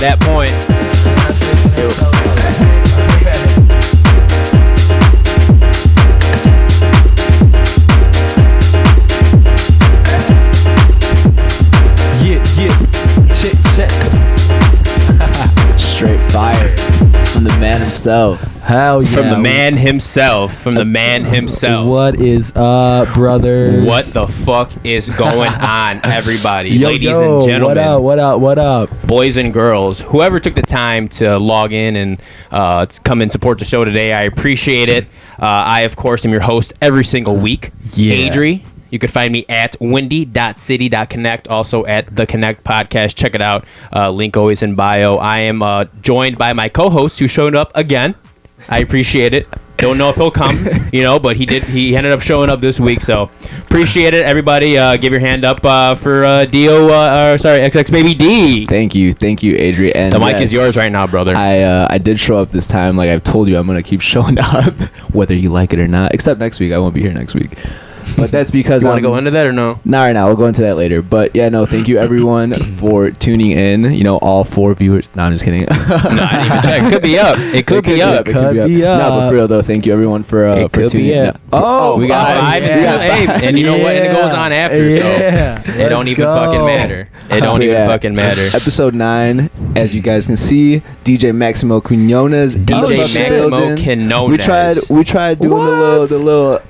that point. Check. Straight fire from the man himself. Hell yeah. From the man himself. What is up, brothers? What the fuck is going on, everybody? Yo, Ladies and gentlemen. What up? Boys and girls. Whoever took the time to log in and come and support the show today, I appreciate it. I, of course, am your host every single week. Yeah. Adri. You can find me at windy.city.connect, also at the Connect Podcast. Check it out. Link always in bio. I am joined by my co-host who showed up again. I appreciate it. Don't know if he'll come, but he did. He ended up showing up this week, so appreciate it. Everybody, give your hand up for Xxbabydeo. Thank you, Adri. And the mic is yours right now, brother. I did show up this time. Like I've told you, I'm gonna keep showing up, whether you like it or not. Except next week, I won't be here next week. But that's because you want to go into that or no? Not right now. We'll go into that later. But yeah, no. Thank you everyone for tuning in. All 4 viewers. No, I'm just kidding. No, I didn't even check. It could be up. It could be up. No, but for real though, thank you everyone for tuning in. Oh, we got 5 and 2. And you know what? And it goes on after, so it don't even fucking matter. It don't even fucking matter. Episode 9, as you guys can see, DJ MAXIMOQUINONES. DJ MAXIMOQUINONES. We tried doing the little. The little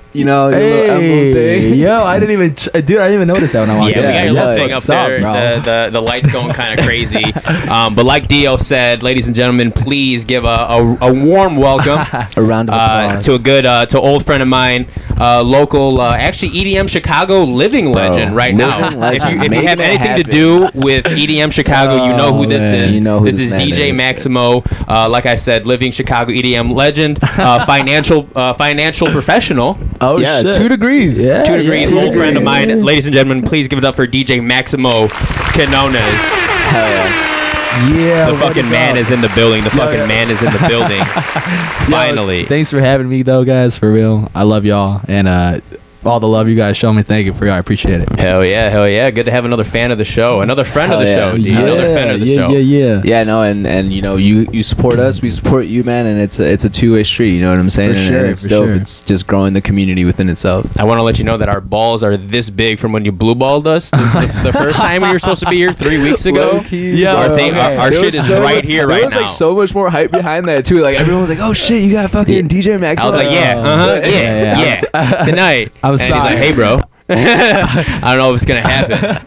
emblem thing. Yo, I didn't even notice that when I walked in. Yeah, we got your little thing up there. The light's going kind of crazy. But like Dio said, ladies and gentlemen, please give a warm welcome, a round of applause to old friend of mine, local, actually EDM Chicago living legend right now. If you have anything to do with EDM Chicago, you know who this is. This is DJ Maximo. Like I said, living Chicago EDM legend, financial professional. Oh yeah, shit. 2 degrees. Yeah, 2 degrees. Old friend of mine. Ladies and gentlemen, please give it up for DJ MAXIMOQUINONES. Hell yeah. Yeah. The fucking man is in the building. Man is in the building. Finally. Yo, thanks for having me though, guys. For real. I love y'all. And all the love you guys show me, thank you for y'all. I appreciate it. Hell yeah. Good to have another fan of the show. Another friend of the show. Another fan of the show. Yeah, no, and you support us, we support you, man, and it's a two-way street, you know what I'm saying? For sure, and it's dope. Sure. It's just growing the community within itself. I want to let you know that our balls are this big from when you blue balled us the first time we were supposed to be here 3 weeks ago. Yeah, our shit is right here right now. There was like so much more hype behind that too. Like everyone was like, "Oh shit, you got fucking DJ Max." I was like, yeah. Tonight. I'm sorry. He's like, "Hey, bro." I don't know if it's gonna happen.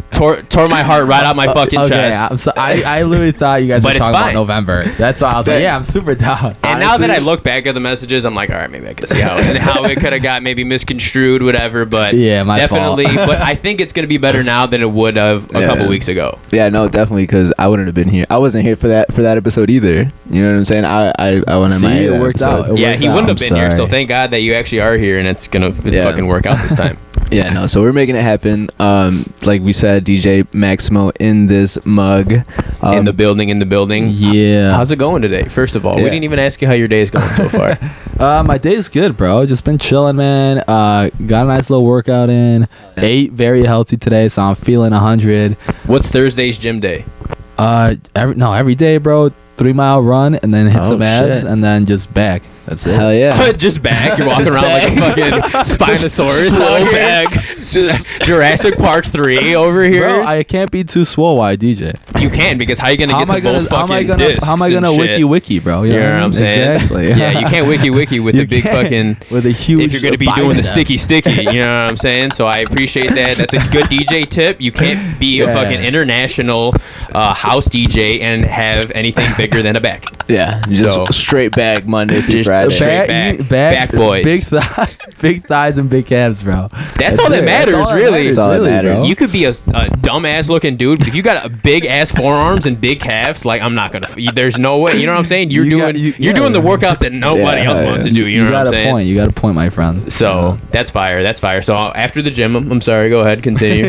Tore my heart right out my fucking chest. I'm so, I literally thought you guys were talking about November. That's why I was like, yeah, I'm super down. And now that I look back at the messages, I'm like, all right, maybe I can see how it could have got maybe misconstrued, whatever. But yeah, my definitely. fault. But I think it's gonna be better now than it would have a couple weeks ago. Yeah, no, definitely, because I wouldn't have been here. I wasn't here for that episode either. You know what I'm saying? I went in my it worked episode. out. Yeah, he wouldn't have been here. So thank God that you actually are here, and it's gonna fucking work out this time. Yeah, no, so we're making it happen. Like we said, DJ Maximo in this mug. In the building. Yeah. How's it going today? First of all, we didn't even ask you how your day is going so far. My day's good, bro. Just been chilling, man. Got a nice little workout in. Ate very healthy today, so I'm feeling 100. What's Thursday's gym day? Every day, bro. 3-mile run and then hit some abs and then just back. That's it. Hell yeah. Just back. You're walking around like a fucking Spinosaurus. Slow back. Jurassic Park 3 over here. Bro, I can't be too swole while I DJ. You can, because how are you going to get to both fucking discs? How am I going to wiki, bro? You know what I'm saying? Exactly. Yeah, you can't wiki with the big fucking... With a huge if you're going to be doing the sticky, you know what I'm saying? So I appreciate that. That's a good DJ tip. You can't be a fucking international house DJ and have anything bigger than a back. Yeah, just straight back Monday through Friday. Straight back boys. Big thighs and big calves, bro. That's all that matters, really. That's all that matters. You could be a dumbass looking dude, but if you got a big ass forearms and big calves, like I'm not gonna. There's no way. You know what I'm saying? You're doing the workouts that nobody else wants to do. You know what I'm saying? You got a point, my friend. So that's fire. So after the gym, I'm sorry. Go ahead, continue.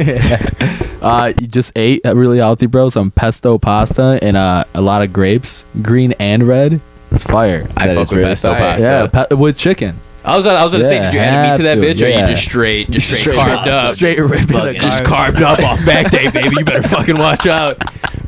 You just ate really healthy, bro. Some pesto pasta and a lot of grapes, green and red. It's fire. I fuck with pesto pasta. Yeah, with chicken. I was gonna say, did you add meat to that bitch, or you just straight carved up? Straight ripping just carved up off back day, baby. You better fucking watch out.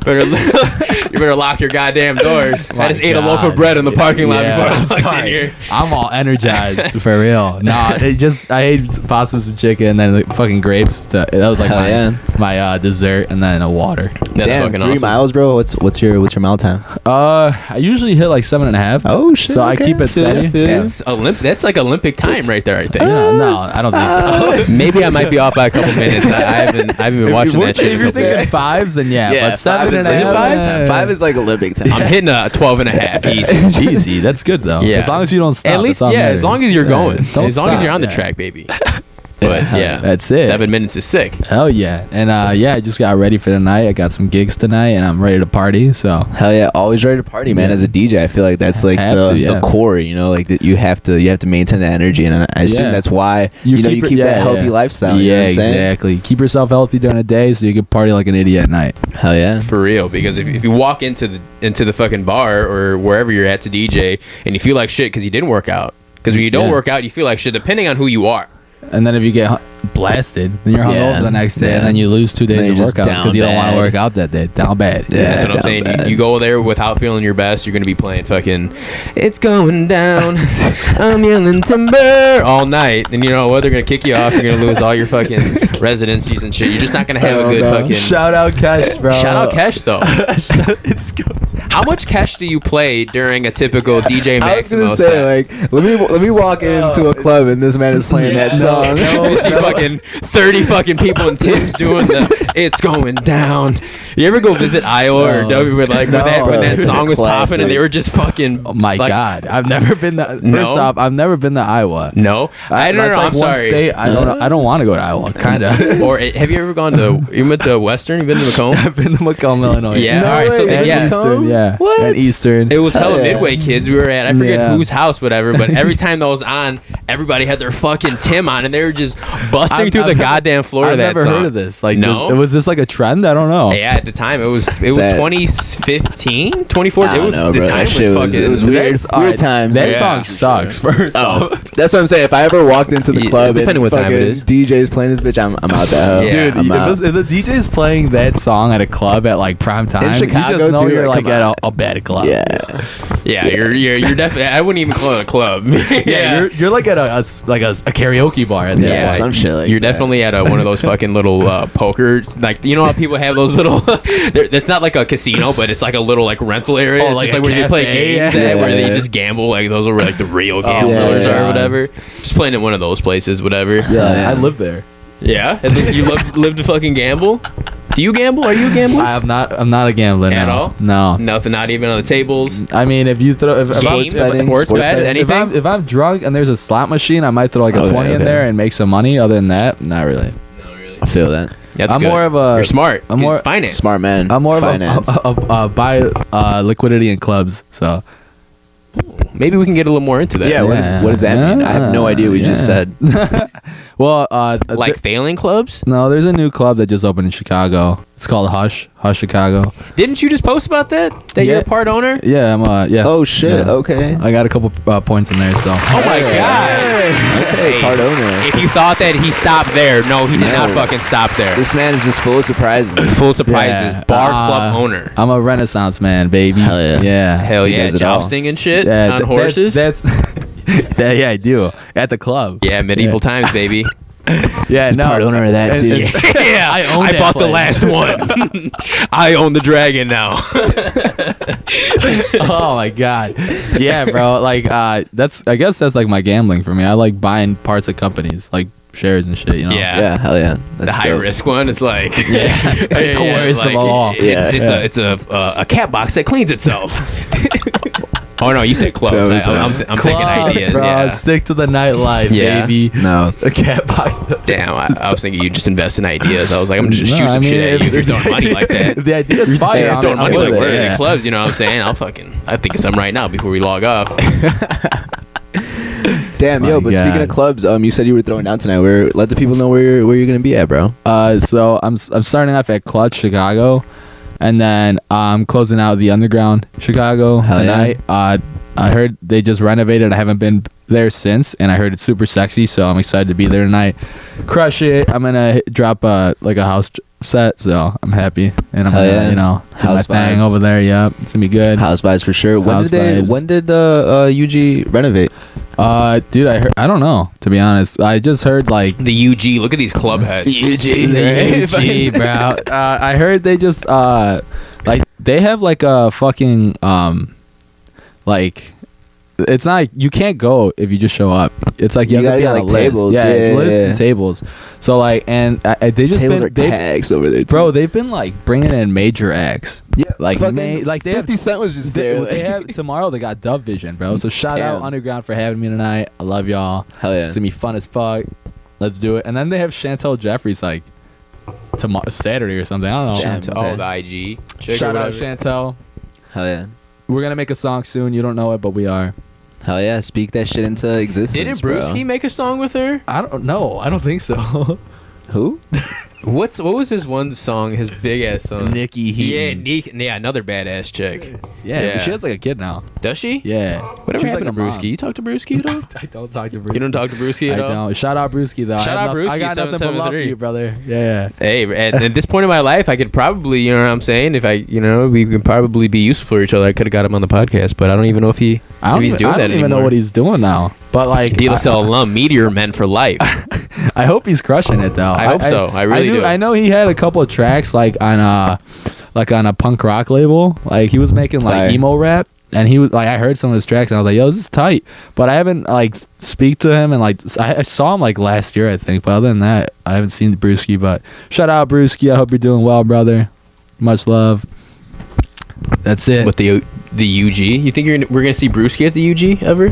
You better lock your goddamn doors. I My just ate a loaf God. of bread in the parking lot Yeah, before I I'm walked in sorry. here. I'm all energized for real. Nah, I ate pasta with some chicken and then like, fucking grapes. That was like Hell my dessert and then a water. That's Damn, fucking 3 awesome. miles, bro. What's your mile time? I usually hit like 7.5. Oh, shit, So I okay, keep it feel ya, steady. feel ya. That's like Olympic time right there, I think. No, I don't think so. Maybe I might be off by a couple minutes. I haven't been watching that shit. If in a you're couple thinking days. fives, then yeah. But 7.5. Five is like Olympic time. I'm hitting a 12 and a half easy. Easy. That's good though. Yeah. As long as you don't stop. At least, that's all yeah, matters. as long as you're going. Don't As long as stop, you're on the yeah. track, baby. But yeah, That's it. 7 minutes is sick. Hell yeah. And I just got ready for the night. I got some gigs tonight and I'm ready to party. So Hell yeah, always ready to party, man. Yeah. As a DJ, I feel like that's like Have to, yeah. the core, you know, like that you have to maintain that energy, and I assume Yeah. that's why you keep that healthy lifestyle. You know Yeah, what I'm saying? exactly. Keep yourself healthy during the day so you can party like an idiot at night. Hell yeah. For real, because if you walk into the fucking bar or wherever you're at to DJ and you feel like shit because you didn't work out, because when you don't Yeah. work out, you feel like shit depending on who you are. And then if you get blasted, then you're hungover Yeah. the next day, Yeah. and then you lose 2 Then days you're of just workout down because you don't want bad. to work out that day. Down bad. Yeah. That's what I'm down saying. bad. You go there without feeling your best, you're gonna be playing fucking "It's Going Down." I'm yelling timber all night, and you know what? They're gonna kick you off. You're gonna lose all your fucking residencies and shit. You're just not gonna have a good fucking. Shout out Cash, bro. Shout out Kesh though. It's good. How much Kesh do you play during a typical DJ I was Maximo gonna set? say, like, let me walk into a club and this man is playing that song. You see fucking 30 fucking people and Tim's doing the "It's Going Down." You ever go visit Iowa or No. W where like when that Bro, song was popping classic. and they were just fucking Oh my like, God, I've never been to. First No? off, I've never been to Iowa. No, I don't know. That's like I'm one sorry. state. I don't want to go to Iowa. Kinda. Or have you ever gone to? You went to Western? You been to Macomb? I've been to Macomb, Illinois. Yeah. No all right. So way, And yeah, Eastern, yeah. What? And Eastern. it was hella Hell yeah. Midway kids we were at. I forget Yeah. whose house, whatever. But every time that was on, everybody had their fucking Tim on, and they were just busting through the goddamn floor I've of that never song. heard of this. Like, No? was this like a trend? I don't know. Yeah, at the time it was that- 2015, 2014. I It don't was know, the bro. time That shit was was- fucking. it was weird. That's- all Weird times. That Yeah, song for sucks. First off. That's what I'm saying. If I ever walked into the Yeah, club and depending what time it fucking DJ's playing this bitch, I'm out that hell. Yeah. Dude, I'm out. if the DJ's playing that song at a club at like prime time, Chicago, you just know too, you're like, like come at on. a bad club. Yeah. Yeah, you're definitely. I wouldn't even call it a club. Yeah, you're like at a karaoke bar at that Yeah, point. some shit like you're that. definitely at one of those fucking little poker, like you know how people have those little. It's not like a casino, but it's like a little like rental area. Oh, It's like just a like where they play cafe? games Yeah. at, where they Yeah. just gamble. Like those are where like the real gamblers yeah. or whatever. Just playing at one of those places, whatever. Yeah, Yeah. I live there. Yeah, and then you live to fucking gamble. Do you gamble? Are you a gambler? I'm not a gambler At no. all? No. Nothing, not even on the tables. I mean, if you throw if I was- Games, betting, sports sports bets, betting. anything. if I'm drunk and there's a slot machine, I might throw like a Okay, 20 in okay. there and make some money. Other than that, not really. No, really. I feel that. That's I'm good. more of a- You're smart. I'm more- finance. Smart man. I'm more Finance. of a buy liquidity in clubs. So Maybe we can get a little more into that. Yeah, what does that mean? I have no idea what you just Yeah. said. well, Like failing clubs. no, there's a new club that just opened in Chicago. It's called Hush Chicago. Didn't you just post about that? That you're Yeah. a part owner? Yeah, yeah. Oh shit. Yeah. Okay. I got a couple points in there. So Oh my god. Okay, part owner. If you thought that he stopped there, no, he did not No. fucking stop there. This man is just full of surprises. Full of surprises. Yeah. Bar club owner. I'm a Renaissance man, baby. Hell yeah. Yeah. Hell He yeah, does it all. jousting and shit Yeah, on horses. That's yeah, I do at the club. Yeah, medieval times, baby. Yeah, no. part owner of that, too. Yeah, I own that bought the place. last one. I own the dragon now. Oh my god. Yeah, bro. Like I guess that's like my gambling for me. I like buying parts of companies, like shares and shit. You know. Yeah. Yeah, hell yeah. The That's high dope. risk one is like Yeah. It's the worst of all. It's a cat box that cleans itself. Oh no, you said clubs. Totally. I'm thinking Clubs, ideas. bro. Yeah. Stick to the nightlife, Yeah. baby. No. A cat box. Damn, I was thinking you just invest in ideas. I was like, I'm gonna just No, shoot some I mean, shit at you if you're throwing money like that. If the idea's fire, If I'm throwing money with like it, we're in yeah. the clubs, you know what I'm saying? I think of something right now before we log off. Damn, My yo, but speaking God. of clubs, you said you were throwing down tonight. Let the people know where you're gonna be at, bro. So I'm starting off at Clutch Chicago, and then I'm closing out the Underground Chicago Hell tonight. I heard they just renovated. I haven't been there since, and I heard it's super sexy, so I'm excited to be there tonight. Crush it. I'm gonna drop like a house set, so I'm happy, and I'm Hell gonna yeah. do my House thing vibes. over there. Yep, it's gonna be good. House vibes for sure. House vibes. When did the UG renovate? Dude, I don't know, to be honest. I just heard like The UG. Look at these club heads. the UG, bro. I heard they just like they have like a fucking like. It's not, you can't go if you just show up. It's like you have to be on a list. tables. Yeah, list and tables. So like, and they just Tables been, are tags over there, too. bro. They've been like bringing in major acts. Yeah, like fucking like they 50 have. Cent was just They, there. they have tomorrow. They got Dub Vision, bro. So shout out Damn. Underground for having me tonight. I love y'all. Hell yeah. It's gonna be fun as fuck. Let's do it. And then they have Chantel Jeffries like tomorrow, Saturday or something. I don't know. Damn. Chantel. Okay. Oh, the IG. Chick or Shout out whatever. Chantel. Hell yeah. We're gonna make a song soon. You don't know it, but we are. Hell yeah. Speak that shit into existence. Didn't bro. Brewski make a song with her? I don't know. I don't think so. Who? What was his one song? His big ass song. Nikki Heaton. Yeah, another badass chick. Yeah, but she has like a kid now. Does she? Yeah. Whatever She's happened like to a mom. Brewski? You talk to Brewski at all? I don't talk to Brewski. You don't talk to Brewski I at all? don't. Shout out Brewski though. Shout out Brewski, I got nothing but love for 773. you, brother. Yeah. Hey, at this point in my life, I could probably, you know what I'm saying? If we could probably be useful for each other. I could have got him on the podcast, but I don't even know if he's doing that even know anymore. what he's doing now. But like, De La Salle alum, Meteor Men for life. I hope he's crushing it though. I hope so. I really do. I know he had a couple of tracks like on a punk rock label. Like he was making like Fire. emo rap. And he was like, I heard some of his tracks and I was like, yo, this is tight. But I haven't like speak to him and like I saw him like last year, I think. But other than that, I haven't seen Brewski. But shout out Brewski. I hope you're doing well, brother. Much love. That's it. With the UG? You think we're gonna see Brewski at the UG ever?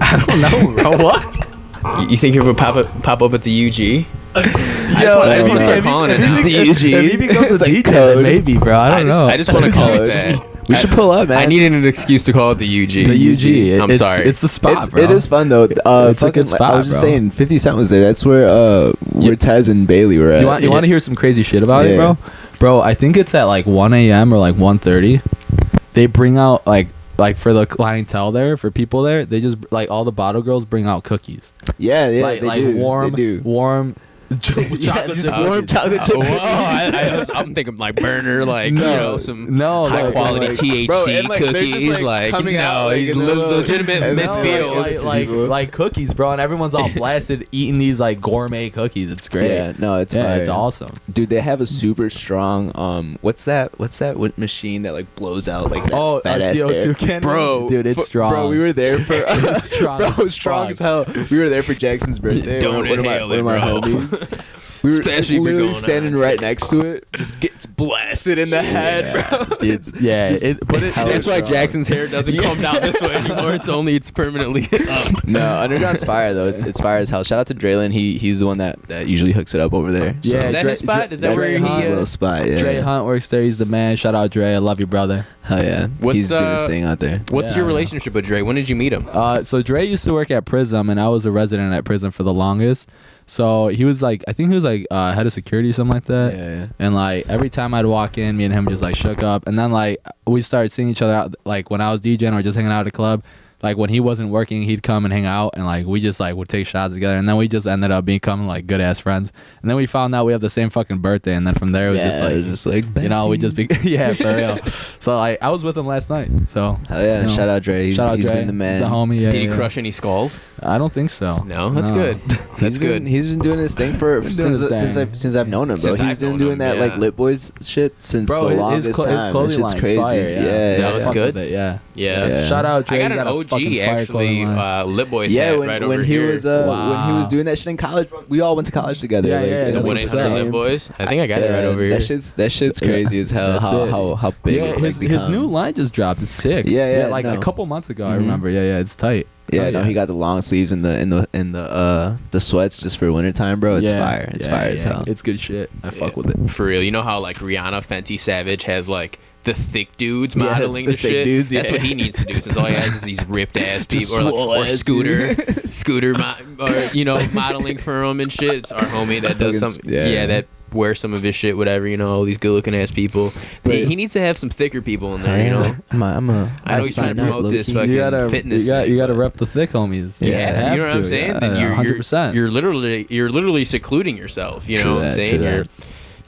I don't know, bro. What? You think you're gonna pop up at the UG? I just want to start calling it. Just now. the UG. If he becomes a It's like DJ, code. then maybe, bro. I don't know. I just want to call it that. We should pull up, man. I needed an excuse to call it the UG. The UG. I'm sorry. It's the spot, bro. It is fun though. It's a good spot, I was just bro. saying, 50 Cent was there. That's where Tez and Bailey were at. You want to hear some crazy shit about it, bro? Bro, I think it's at like 1 a.m. or like 1:30. They bring out like for the clientele there, for people there, they just like all the bottle girls bring out cookies. Yeah, like they do. warm, They do. warm. Yeah, chocolate just chip warm cookies. chocolate chip Whoa, I'm thinking like burner, like some high quality like- THC bro, and, like, they're cookies. just, like, coming out, like, he's in a little- legitimate and Miss no, Fields. like cookies, bro, and everyone's all blasted eating these like gourmet cookies. It's great. Yeah, no, it's Yeah, fire. it's awesome. Dude, they have a super strong what's that machine that like blows out like that Oh, fat a ass CO2 air? cannon? Bro, Dude, it's strong. Bro, we were there for It's strong bro, as strong fuck. as hell. We were there for Jackson's birthday. Don't one of my inhale it, bro. homies. We were Especially if you're literally going standing on. right next to it, just gets blasted in the head, bro. Dude, yeah, but it, hella That's why strong. Jackson's hair doesn't come down this way anymore. It's permanently up. No, Underground's fire though. It's fire as hell. Shout out to Draylon. He's the one that usually hooks it up over there. Yeah, Is that his spot? Is that That's where his he? little spot. Yeah. Dre Hunt works there. He's the man. Shout out Dre. I love you, brother. Hell yeah. What's, He's doing his thing out there. What's Yeah, your I know. relationship with Dre? When did you meet him? So Dre used to work at Prism, and I was a resident at Prism for the longest. So he was like, I think he was like head of security or something like that. Yeah. And like every time I'd walk in, me and him just like shook up. And then like we started seeing each other out, like when I was DJing or just hanging out at the club. Like when he wasn't working, he'd come and hang out, and like we just like would take shots together, and then we just ended up becoming like good ass friends. And then we found out we have the same fucking birthday, and then from there it was just like you know, we just yeah, for real. So like I was with him last night. So Hell yeah. you know, Shout out Dre. He's shout out he's Dre. been the man. He's a homie. Yeah, Did he yeah. crush any skulls? I don't think so. No, that's good. That's good. He's been doing his thing for He's doing his thing. since I've known him, bro. Since He's I've been known doing him, that yeah. like Lit Boys shit since Bro, the longest his time. clothing That shit's line's crazy. fire. Yeah, Yeah, yeah. that's Fuck good. with it, yeah. Yeah. Shout out Dre. I got you an a OG fucking fire actually, clothing line. Lit Boys Yeah, hat when, right when over he here. was when he was Wow. doing that shit in college, we all went to college together. Yeah, like, yeah, it that's was One what's insane. 800 Lit Boys. I think I got it right over here. That shit's crazy as hell. That's it. How big Yeah, it's his, like his become. new line just dropped. It's sick. Yeah, yeah, like no. a couple months ago. I Mhm. remember. Yeah, it's tight. Yeah, Oh, no, he got the long sleeves and the sweats just for wintertime, bro. It's fire. It's fire as hell. It's good shit. I fuck with it. For real. You know how like Rihanna Fenty Savage has like the thick dudes Yeah, modeling the the thick shit. dudes, That's yeah. what he needs to do since all he has is these ripped ass Just people swole or ass Scooter or you know modeling for him and shit. It's our homie that does Fucking some yeah. that wears some of his shit, whatever, you know, all these good looking ass people. He needs to have some thicker people in there, you know. I know he's trying to promote this fucking fitness You thing, gotta but- rep the thick homies. Yeah, you know what I'm to, saying? Yeah, Then you're 100%. You're literally secluding yourself. You know True what I'm that, saying? true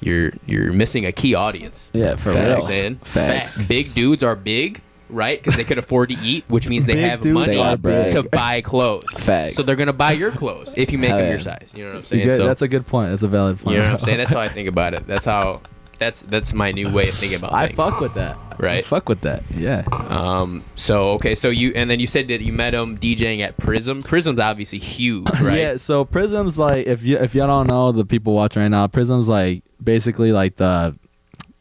you're missing a key audience. Yeah, for You know real. what I'm saying? Facts. Big dudes are big, right? Because they could afford to eat, which means they Big have dudes money are big. to buy clothes. Facts. So they're gonna buy your clothes if you make Hell them yeah. your size. You know what I'm saying? Good, So, that's a good point. That's a valid point. you know what I'm bro. saying? That's how I think about it. That's my new way of thinking about I things. fuck with that. Right. I fuck with that. Yeah. So okay, so you said that you met him DJing at Prism. Prism's obviously huge, right? Yeah. So Prism's like, if y'all don't know, the people watching right now, Prism's like basically like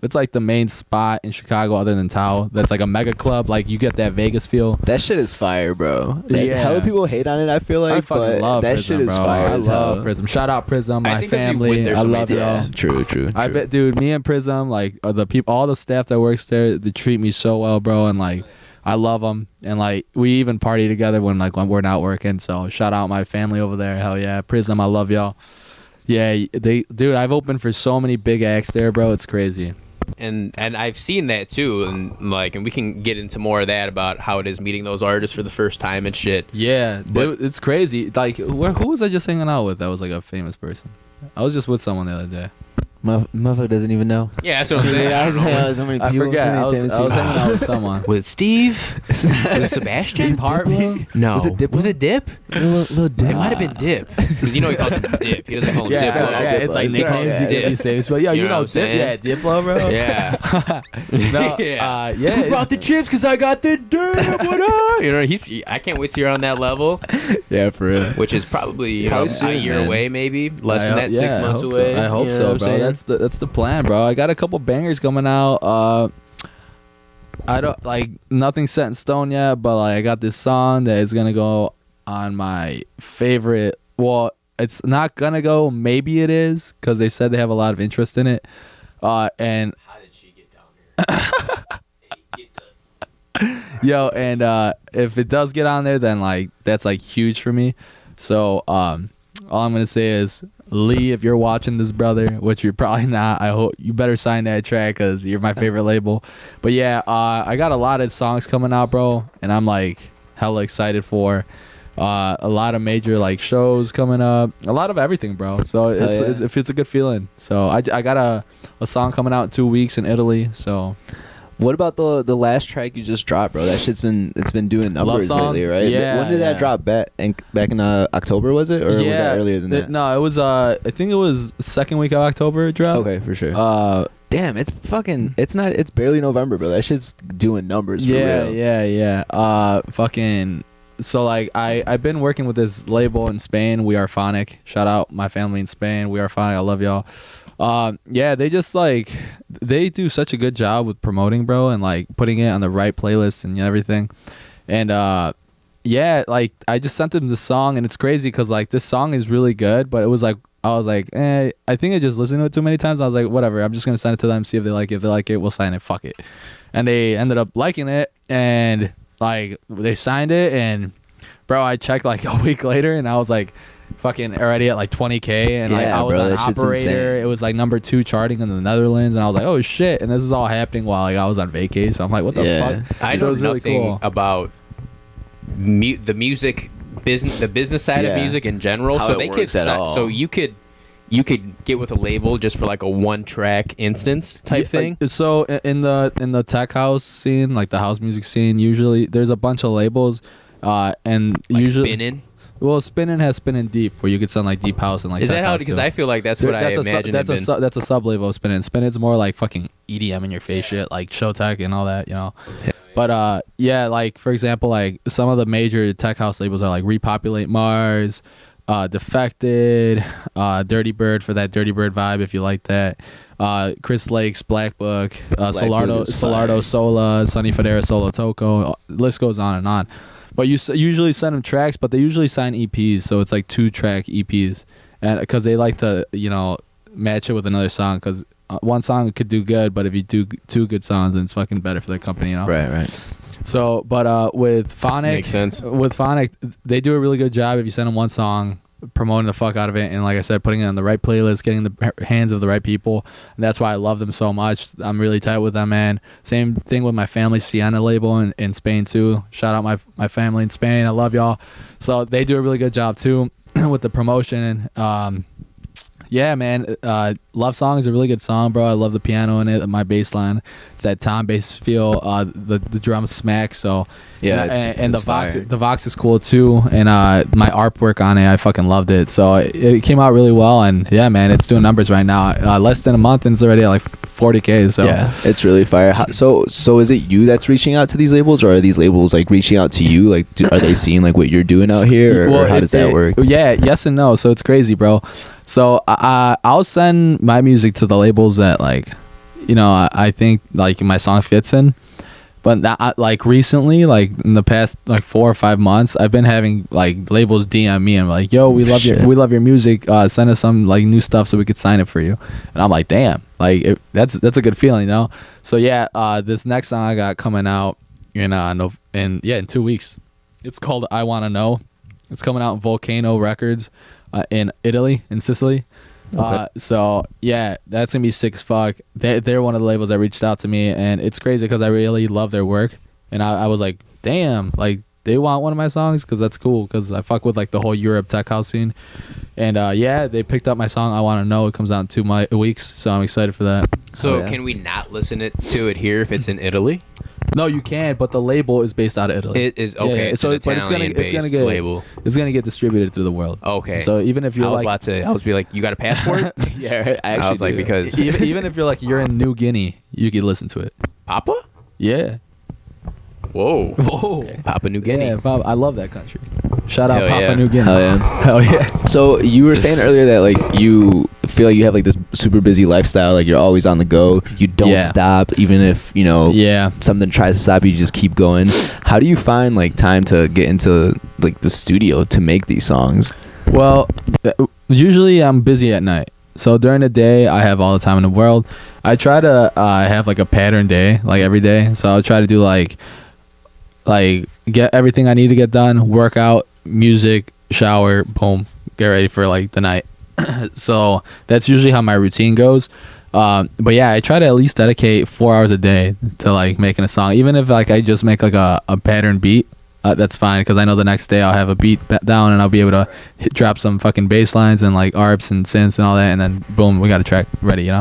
it's like the main spot in Chicago other than Tao. That's like a mega club. Like you get that Vegas feel. That shit is fire, bro. Yeah. Hella people hate on it, I feel like. I fucking but love that Prism, shit is bro. fire. I as love hell. Prism. Shout out Prism, I my think if you went family. there I so many love times- y'all. Yeah, true. I bet, dude. Me and Prism, like the people, all the staff that works there, they treat me so well, bro. And like, I love them. And like, we even party together when we're not working. So shout out my family over there. Hell yeah, Prism. I love y'all. Yeah, dude. I've opened for so many big acts there, bro. It's crazy. And I've seen that too, and we can get into more of that about how it is meeting those artists for the first time and shit. Yeah, But- it's crazy. Like, who was I just hanging out with? That was like a famous person. I was just with someone the other day. Motherfucker doesn't even know. Yeah, that's what I'm saying. I was hanging out with so many I people. forget. So many I was famous hanging people. out with someone. With Steve? With Sebastian? Diplo? No. Was it Diplo? Was it Dip? Little It might have been Dip. Because he calls him Dip. He doesn't call him Yeah, Diplo. yeah, it's like Diplo. nicknames Yeah, you get yeah. these famous. But yeah, You you know know what I'm Dip, saying? Diplo, bro. Yeah. No, Yeah. yeah. Who brought the chips? Because I got the Dip. What up? You know, I can't wait till you're on that level, Yeah, for real. which is probably, Probably soon, a year man. away, maybe. Less than that, 6 months I hope away. So. I hope You know so, what I'm bro. saying? That's the plan, bro. I got a couple bangers coming out. I don't like nothing set in stone yet, but like I got this song that is gonna go on my favorite. Well, it's not gonna go. Maybe it is because they said they have a lot of interest in it. And How did she get down here? yo, and if it does get on there, then like that's like huge for me. So all I'm gonna say is, Lee, if you're watching this, brother, which you're probably not, I hope you better sign that track because you're my favorite label. But yeah, I got a lot of songs coming out, bro, and I'm like hella excited for a lot of major like shows coming up, a lot of everything, bro. So it's a good feeling. So I got a song coming out in 2 weeks in Italy. So What about the last track you just dropped, bro? That shit's been doing numbers Song? lately, right? Yeah, When did that yeah. drop? Back in October, was it, or was that earlier than that? No, it was I think it was second week of October it dropped. Okay, for sure. Damn, it's barely November, bro. That shit's doing numbers for real. Yeah. Fucking. So like I've been working with this label in Spain, We Are Phonic. Shout out my family in Spain, We Are Phonic. I love y'all. Yeah, they just like they do such a good job with promoting, bro, and like putting it on the right playlist and everything. And yeah, like I just sent them the song, and it's crazy because like this song is really good, but it was like I was like, I think I just listened to it too many times. I was like, whatever, I'm just gonna send it to them, see if they like it. If they like it, we'll sign it. Fuck it. And they ended up liking it, and like they signed it, and bro, I checked like a week later, and I was like fucking already at like 20K, and like Yeah, I was bro, on that shit's Operator. insane. It was like number 2 charting in the Netherlands, and I was like, oh shit. And this is all happening while like I was on vacay, so I'm like, what the Yeah. fuck? I So it know was really nothing cool. about the music business, the business side of Yeah. music in general. How So it they could, works at all. so you could get with a label just for like a 1-track instance type thing. So in the tech house scene, like the house music scene, usually there's a bunch of labels, and Like usually spinning. well, spinning has spinning deep, where you could sound like deep house and like Is that tech how? house Because too. I feel like that's what I imagine. That's a sub label of spinning. Spinning's more like fucking EDM in your face shit, like show tech and all that, you know. But yeah, like for example, like some of the major tech house labels are like Repopulate Mars, Defected, Dirty Bird for that Dirty Bird vibe if you like that. Chris Lake's Black Book, Solardo, Book is fire. Sola, Sonny Fodera, Solo Toco. List goes on and on. But you usually send them tracks, but they usually sign EPs, so it's like 2-track EPs, and because they like to match it with another song, because one song could do good, but if you do 2 good songs, then it's fucking better for the company, you know. Right. So, but with Phonic, Makes sense. With Phonic, they do a really good job if you send them one song, promoting the fuck out of it, and like I said, putting it on the right playlist, getting the hands of the right people. And that's why I love them so much. I'm really tight with them, man. Same thing with my family Sienna label in Spain too. Shout out my family in Spain. I love y'all. So they do a really good job too with the promotion. Yeah, man. Love Song is a really good song, bro. I love the piano in it, my bass line. It's that tom bass feel. The drums smack. So Yeah, and it's the Vox is cool too. And my artwork on it, I fucking loved it. So it came out really well. And yeah, man, it's doing numbers right now. Less than a month, and it's already at like 40K. So yeah, it's really fire. So is it you that's reaching out to these labels, or are these labels like reaching out to you? Like, are they seeing like what you're doing out here, or how does that work? Yeah, yes and no. So it's crazy, bro. So I'll send my music to the labels that like, I think like my song fits in. But like recently, like in the past like 4 or 5 months, I've been having like labels DM me and like, yo, we love your music. Send us some like new stuff so we could sign it for you. And I'm like, damn, like that's a good feeling, So yeah, this next song I got coming out in 2 weeks. It's called I Wanna Know. It's coming out in Volcano Records in Italy, in Sicily. Okay. So yeah, that's gonna be sick as fuck. They're one of the labels that reached out to me, and it's crazy because I really love their work. And I was like, damn, like they want one of my songs, because that's cool, because I fuck with like the whole Europe tech house scene. And yeah, they picked up my song I Wanna Know. It comes out in 2 weeks, so I'm excited for that. So can we not listen to it here if it's in Italy? No, you can, but the label is based out of Italy. It is okay. Yeah, It's so an but it's gonna get label. It's gonna get distributed through the world. Okay. So even if you're I was be like, you got a passport? Yeah, I was like, because even if you're like you're in New Guinea, you can listen to it. Papa? Yeah. Whoa. Okay. Papua New Guinea. Yeah, I love that country. Shout out Hell Papua yeah. New Guinea. Hell yeah. Hell yeah. So you were saying earlier that like you feel like you have like this super busy lifestyle, like you're always on the go. You don't stop, even if something tries to stop you, you just keep going. How do you find like time to get into like the studio to make these songs? Well, usually I'm busy at night. So during the day, I have all the time in the world. I try to have like a pattern day, like every day. So I'll try to do like get everything I need to get done, workout, music, shower, boom, get ready for like the night. So that's usually how my routine goes. But yeah, I try to at least dedicate 4 hours a day to like making a song. Even if like I just make like a pattern beat, that's fine, because I know the next day I'll have a beat down and I'll be able to drop some fucking bass lines and like arps and synths and all that, and then boom, we got a track ready,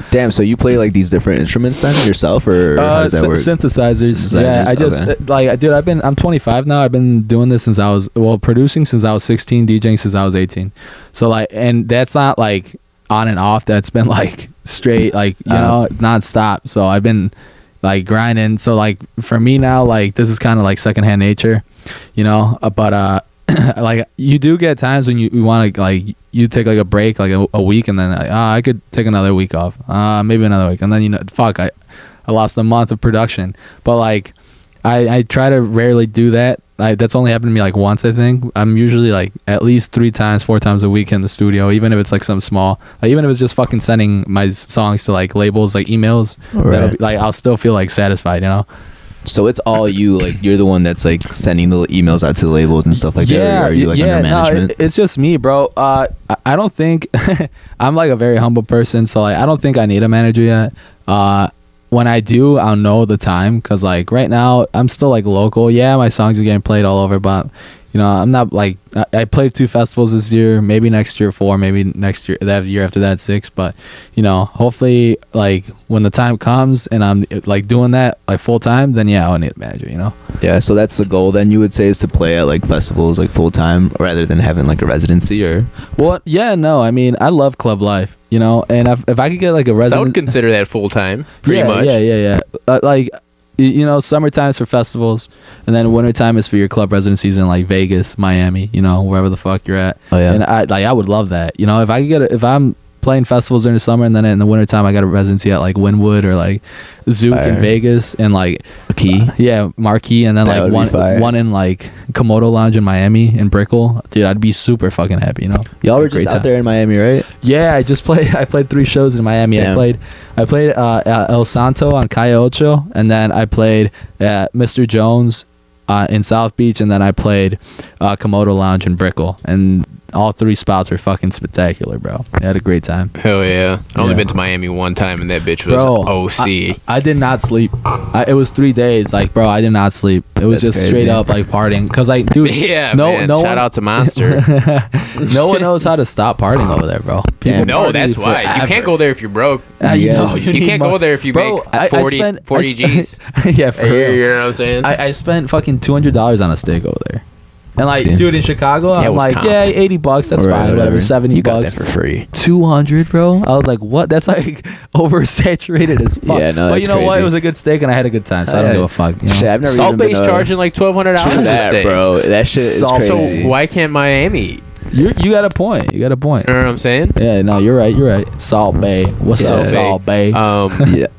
Damn, so you play like these different instruments then yourself, or how does that work? Synthesizers. Yeah, I just like, dude, I'm 25 now. I've been doing this since I was producing since I was 16, DJing since I was 18. So like, and that's not like on and off. That's been like straight, like nonstop. So I've been like grinding. So like for me now, like this is kind of like secondhand nature, but like you do get times when you want to like you take like a break, like a week, and then I could take another week off, maybe another week, and then I lost a month of production. But like I try to rarely do that. That's only happened to me like once, I think. I'm usually like at least 4 times a week in the studio, even if it's like something small. Like even if it's just fucking sending my songs to like labels, like emails, that'll be, like I'll still feel like satisfied, So it's all you, like you're the one that's like sending the emails out to the labels and stuff like that, or are you like under management? No, it's just me, bro. I don't think I'm like a very humble person, so like I don't think I need a manager yet. When I do, I'll know the time, because like right now I'm still like local. Yeah, my songs are getting played all over, but I'm not like I played 2 festivals this year, maybe next year 4, maybe next year, that year after that 6. But hopefully like when the time comes and I'm like doing that like full time, then yeah, I'll need a manager. Yeah, so that's the goal then, you would say, is to play at like festivals like full time rather than having like a residency, or? Well, yeah, no, I mean I love club life, and if I could get like a resident, I would consider that full time, pretty much. Yeah. Like summertime's for festivals, and then wintertime is for your club residencies in like Vegas, Miami, wherever the fuck you're at. Oh yeah. And I would love that. If I could get if I'm playing festivals during the summer, and then in the wintertime I got a residency at like Wynwood or like Zook in Vegas, and like Marquee, and then that like one in like Komodo Lounge in Miami and Brickell. Dude, I'd be super fucking happy. Y'all were just out there in Miami, right? Yeah, I played 3 shows in Miami. Damn. I played El Santo on Calle Ocho, and then I played at Mr. Jones in South Beach, and then I played Komodo Lounge in Brickell. And all 3 spots were fucking spectacular, bro. I had a great time. Hell yeah. I only been to Miami one time, and that bitch was OC. I did not sleep. It was 3 days. Like, bro, I did not sleep. It was just crazy. Straight up like partying. Cause like, dude, shout out to Monster. No one knows how to stop partying over there, bro. No, that's why. You can't go there if you're broke. You can't go there if you make 40 G's. Yeah, for real. You know what I'm saying? I spent fucking $200 on a steak over there. And like, dude, in Chicago, I'm like, $80. That's fine. Whatever. $70. You got that for free. 200, bro. I was like, what? That's like oversaturated as fuck. Yeah, no, but you know what? It was a good steak, and I had a good time, so I don't give a fuck. You know? Shit, I've never Salt Bay's charging like $1,200 a steak, bro. That shit is crazy. So why can't Miami? You got a point. You got a point. You know what I'm saying? Yeah, no, you're right. You're right. Salt Bay. What's up, Salt Bay?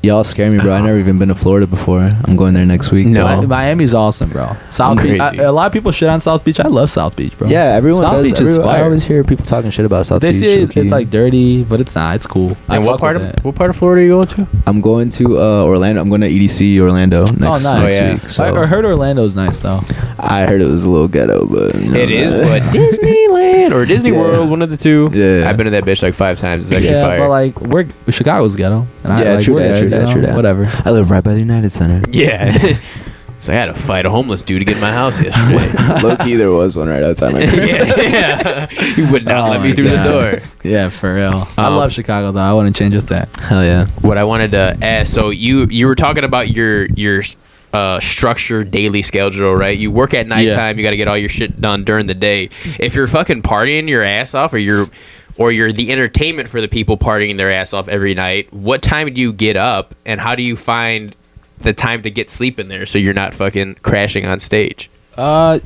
Y'all scare me, bro. I never even been to Florida before. I'm going there next week. No, Miami's awesome, bro. South Beach. A lot of people shit on South Beach. I love South Beach, bro. Yeah, everyone South does. Beach is fire. I always hear people talking shit about South Beach. They say it's like dirty, but it's not. It's cool. And what part of Florida are you going to? I'm going to Orlando. I'm going to EDC Orlando next week. So. I heard Orlando's nice though. I heard it was a little ghetto, but it is. But Disneyland or Disney World, one of the two. Yeah, I've been to that bitch like 5 times. It's actually fire. But like Chicago's ghetto. And true that. Whatever. I live right by the United Center. Yeah. So I had to fight a homeless dude to get in my house yesterday. Low key, there was one right outside my door. Yeah. He would not let me through the door. Yeah, for real. I love Chicago though. I wouldn't change a thing. Hell yeah. What I wanted to ask, so you were talking about your structured daily schedule, right? You work at nighttime. You got to get all your shit done during the day. If you're fucking partying your ass off, or you're the entertainment for the people partying their ass off every night, what time do you get up, and how do you find the time to get sleep in there so you're not fucking crashing on stage? I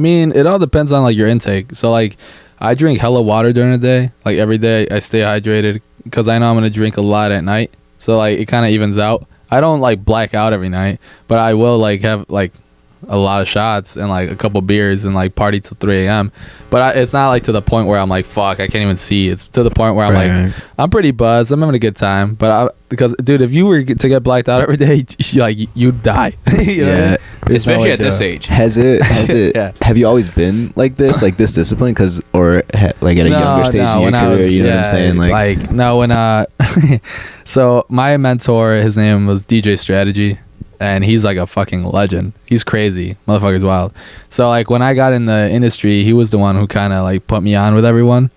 mean, it all depends on like your intake. So like, I drink hella water during the day. Like every day I stay hydrated because I know I'm gonna drink a lot at night. So like it kind of evens out. I don't like black out every night, but I will like have like a lot of shots and like a couple beers and like party till 3 a.m. But it's not like to the point where I'm like, fuck, I can't even see. It's to the point where I'm like, I'm pretty buzzed. I'm having a good time. But because dude, if you were to get blacked out every day, you'd die. Especially at this age. Has it have you always been like this discipline? Like at a younger stage in your career, you know what I'm saying? Like no, when so my mentor, his name was DJ Strategy. And he's like a fucking legend. He's crazy. Motherfucker's wild. So like when I got in the industry, he was the one who kind of like put me on with everyone.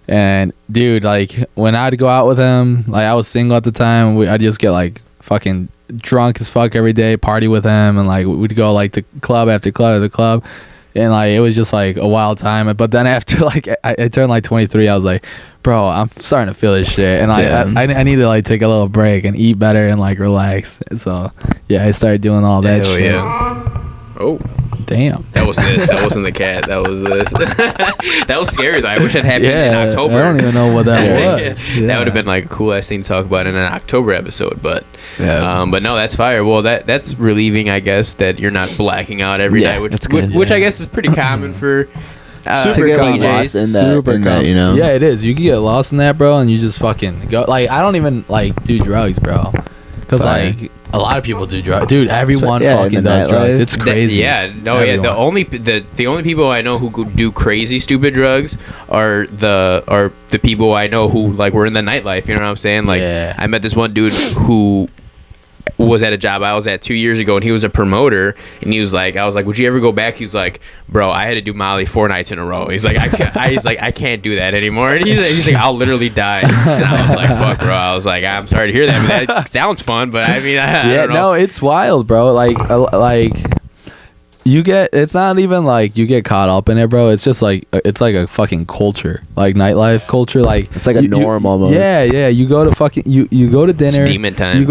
And dude, like when I'd go out with him, like I was single at the time, I'd just get like fucking drunk as fuck every day, party with him, and like we'd go like to club after club after club. And like it was just like a wild time. But then after like I turned like 23, I was like, bro, I'm starting to feel this shit, and like I need to like take a little break and eat better and like relax. So yeah, I started doing all that shit. Yeah. Oh damn, that was this. That wasn't the cat. That was this. That was scary though. I wish it happened in October. I don't even know what that was. That would have been like a cool ass thing to talk about in an October episode. But but no, that's fire. Well, that's relieving, I guess, that you're not blacking out every night, which I guess is pretty common for. Super lost in that, you know. Yeah, it is. You can get lost in that, bro, and you just fucking go. Like I don't even like do drugs, bro, because like a lot of people do drugs. Dude, everyone fucking does drugs. It's crazy. The only people I know who do crazy stupid drugs are the people I know who like were in the nightlife. You know what I'm saying? Like I met this one dude who was at a job I was at 2 years ago, and he was a promoter, and he was like, I was like, would you ever go back? He was like, bro, I had to do Molly 4 nights in a row. He's like, I can't do that anymore. And he's like, I'll literally die. And I was like, fuck, bro. I was like, I'm sorry to hear that. I mean, that sounds fun, but I mean, I don't know. No, it's wild, bro. Like you get, it's not even like you get caught up in it, bro. It's just like it's like a fucking culture, like nightlife culture. Like it's like a norm almost. Yeah. You go to fucking you go to dinner. It's demon time.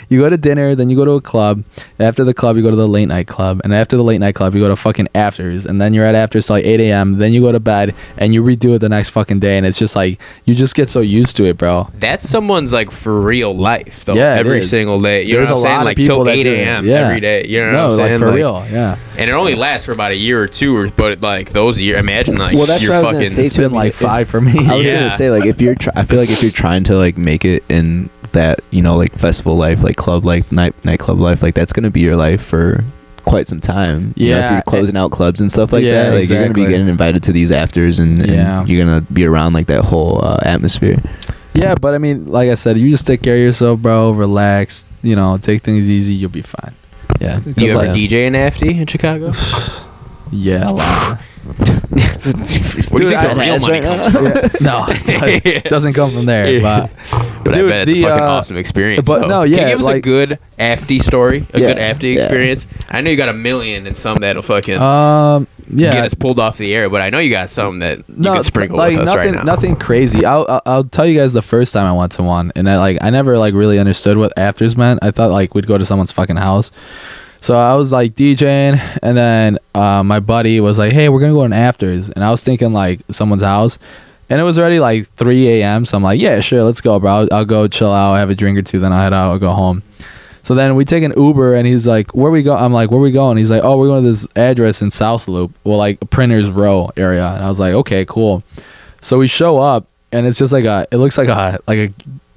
You go to dinner, then you go to a club. After the club, you go to the late night club, and after the late night club, you go to fucking afters, and then you're at afters till like 8 a.m. Then you go to bed, and you redo it the next fucking day, and it's just like you just get so used to it, bro. That's someone's like for real life, though. Yeah, every single day. You There's know what I'm saying? Like till 8 a.m. every day. You know what I'm saying? Like for real. Yeah. And it only lasts for about a year or two, but like those years, imagine like that's you're what I was fucking. Gonna say it's been like 5 for me. I was gonna say like if you're, I feel like if you're trying to like make it in that, you know, like festival life, like club life, nightclub life, like that's gonna be your life for quite some time. You know, if you're closing out clubs and stuff like that, like you're gonna be getting invited to these afters, and you're gonna be around like that whole atmosphere. Yeah, but I mean, like I said, you just take care of yourself, bro. Relax, you know, take things easy. You'll be fine. Yeah. You ever DJ an AFD in Chicago? Yeah, a lot. Where do you think the real money comes from? No, it doesn't come from there. But dude, I bet it's a fucking awesome experience. But no, yeah, can you give us a good AFD story, a good AFD experience? I know you got a million and some that'll fucking get us pulled off the air, but I know you got some that you can sprinkle with us right now. Nothing crazy. I'll tell you guys the first time I went to one, and I never like really understood what afters meant. I thought like we'd go to someone's fucking house. So I was like DJing, and then my buddy was like, hey, we're gonna go in afters, and I was thinking like someone's house, and it was already like 3 a.m. So I'm like, yeah, sure, let's go, bro. I'll go chill out, have a drink or two, then I'll head out, I'll go home. So then we take an Uber, and he's like, where we go? I'm like, where we going? He's like, oh, we're going to this address in South Loop, well, like Printers Row area. And I was like, okay, cool. So we show up, and it's just like it looks like a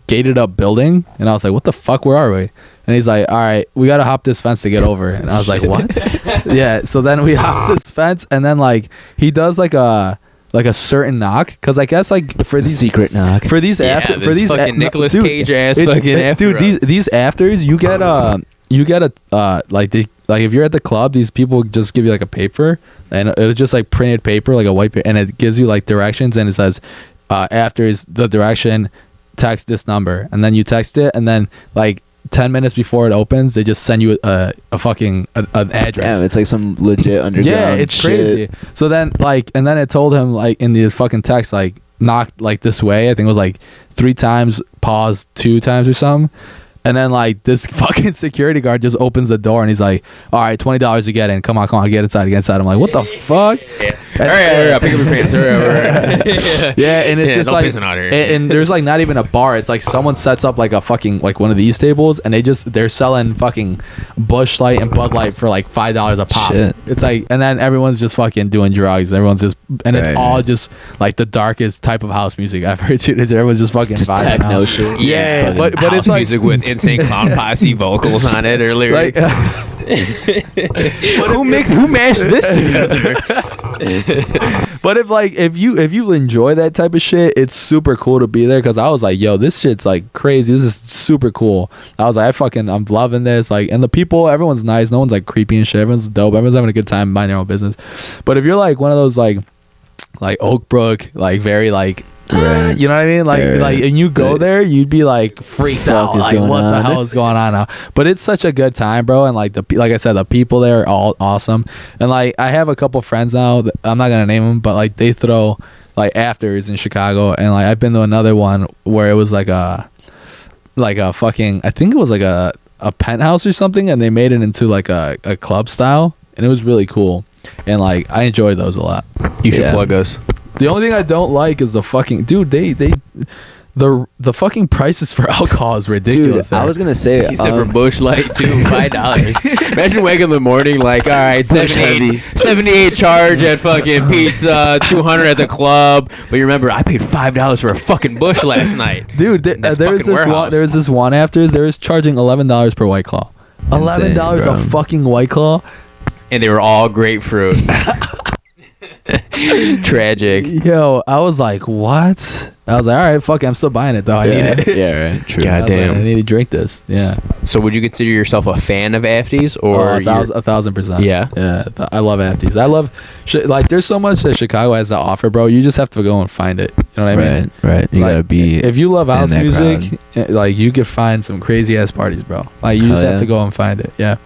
gated up building, and I was like, what the fuck, where are we? And he's like, all right, we gotta hop this fence to get over. And I was like, what? Yeah, so then we hop this fence, and then like he does like a certain knock, because I guess like for these secret knock for these fucking Nicolas Cage ass fucking after, dude, these afters, you get like if you're at the club, these people just give you like a paper, and it's just like printed paper, like a white paper, and it gives you like directions, and it says afters, the direction, text this number, and then you text it, and then like 10 minutes before it opens, they just send you an address. Damn, it's like some legit underground. Yeah, it's crazy. So then and then it told him like in the fucking text, like knock like this way. I think it was like 3 times, pause 2 times or something. And then like this fucking security guard just opens the door, and he's like, all right, $20 to get in. Come on, get inside. I'm like, what the fuck? All right, hurry up, pick up your pants. Yeah, and it's just like, and there's like not even a bar. It's like someone sets up like a fucking like one of these tables, and they're selling fucking Busch Light and Bud Light for like $5 a pop. Shit. It's like, and then everyone's just fucking doing drugs. Everyone's just, and it's all just like the darkest type of house music ever. Dude, everyone's just fucking just vibing techno out. shit. Yeah, but it's like music with Insane Clown Posse vocals on it earlier. Like, who mashed this together? But if you enjoy that type of shit, it's super cool to be there, because I was like, yo, this shit's like crazy. This is super cool. I was like, I'm loving this. Like, and the people, everyone's nice. No one's like creepy and shit. Everyone's dope. Everyone's having a good time, minding their own business. But if you're like one of those like Oak Brook, like very like, right. You know what I mean? Like, and you go there, you'd be like freaked out, like what the hell is going on now? But it's such a good time, bro. And like I said, the people there are all awesome. And like I have a couple friends now. I'm not gonna name them, but like they throw like afters in Chicago, and like I've been to another one where it was like a fucking, I think it was like a penthouse or something, and they made it into like a club style, and it was really cool. And like I enjoyed those a lot. You should plug us. The only thing I don't like is the fucking dude. The fucking prices for alcohol is ridiculous. Dude, I was gonna say, he said for Busch Light too, $5. Imagine waking up in the morning like, all right, 78 charge at fucking pizza, 200 at the club. But you remember, I paid $5 for a fucking Busch last night. Dude, there was this one after. They was charging $11 per White Claw. $11 a fucking White Claw, and they were all grapefruit. Tragic. Yo, I was like, what? I was like, all right, fuck it, I'm still buying it though. I need it. Yeah, right. True. Goddamn. I need to drink this. Yeah. So would you consider yourself a fan of AFTs, or 1,000%? Yeah. Yeah. I love AFTs. I love like there's so much that Chicago has to offer, bro. You just have to go and find it. You know what I mean? Right. You like, gotta be. If you love house music, like you could find some crazy ass parties, bro. Like you just have to go and find it. Yeah.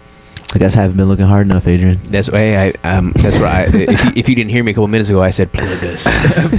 I guess I haven't been looking hard enough, Adrian. That's why that's what if you didn't hear me a couple minutes ago, I said plug us.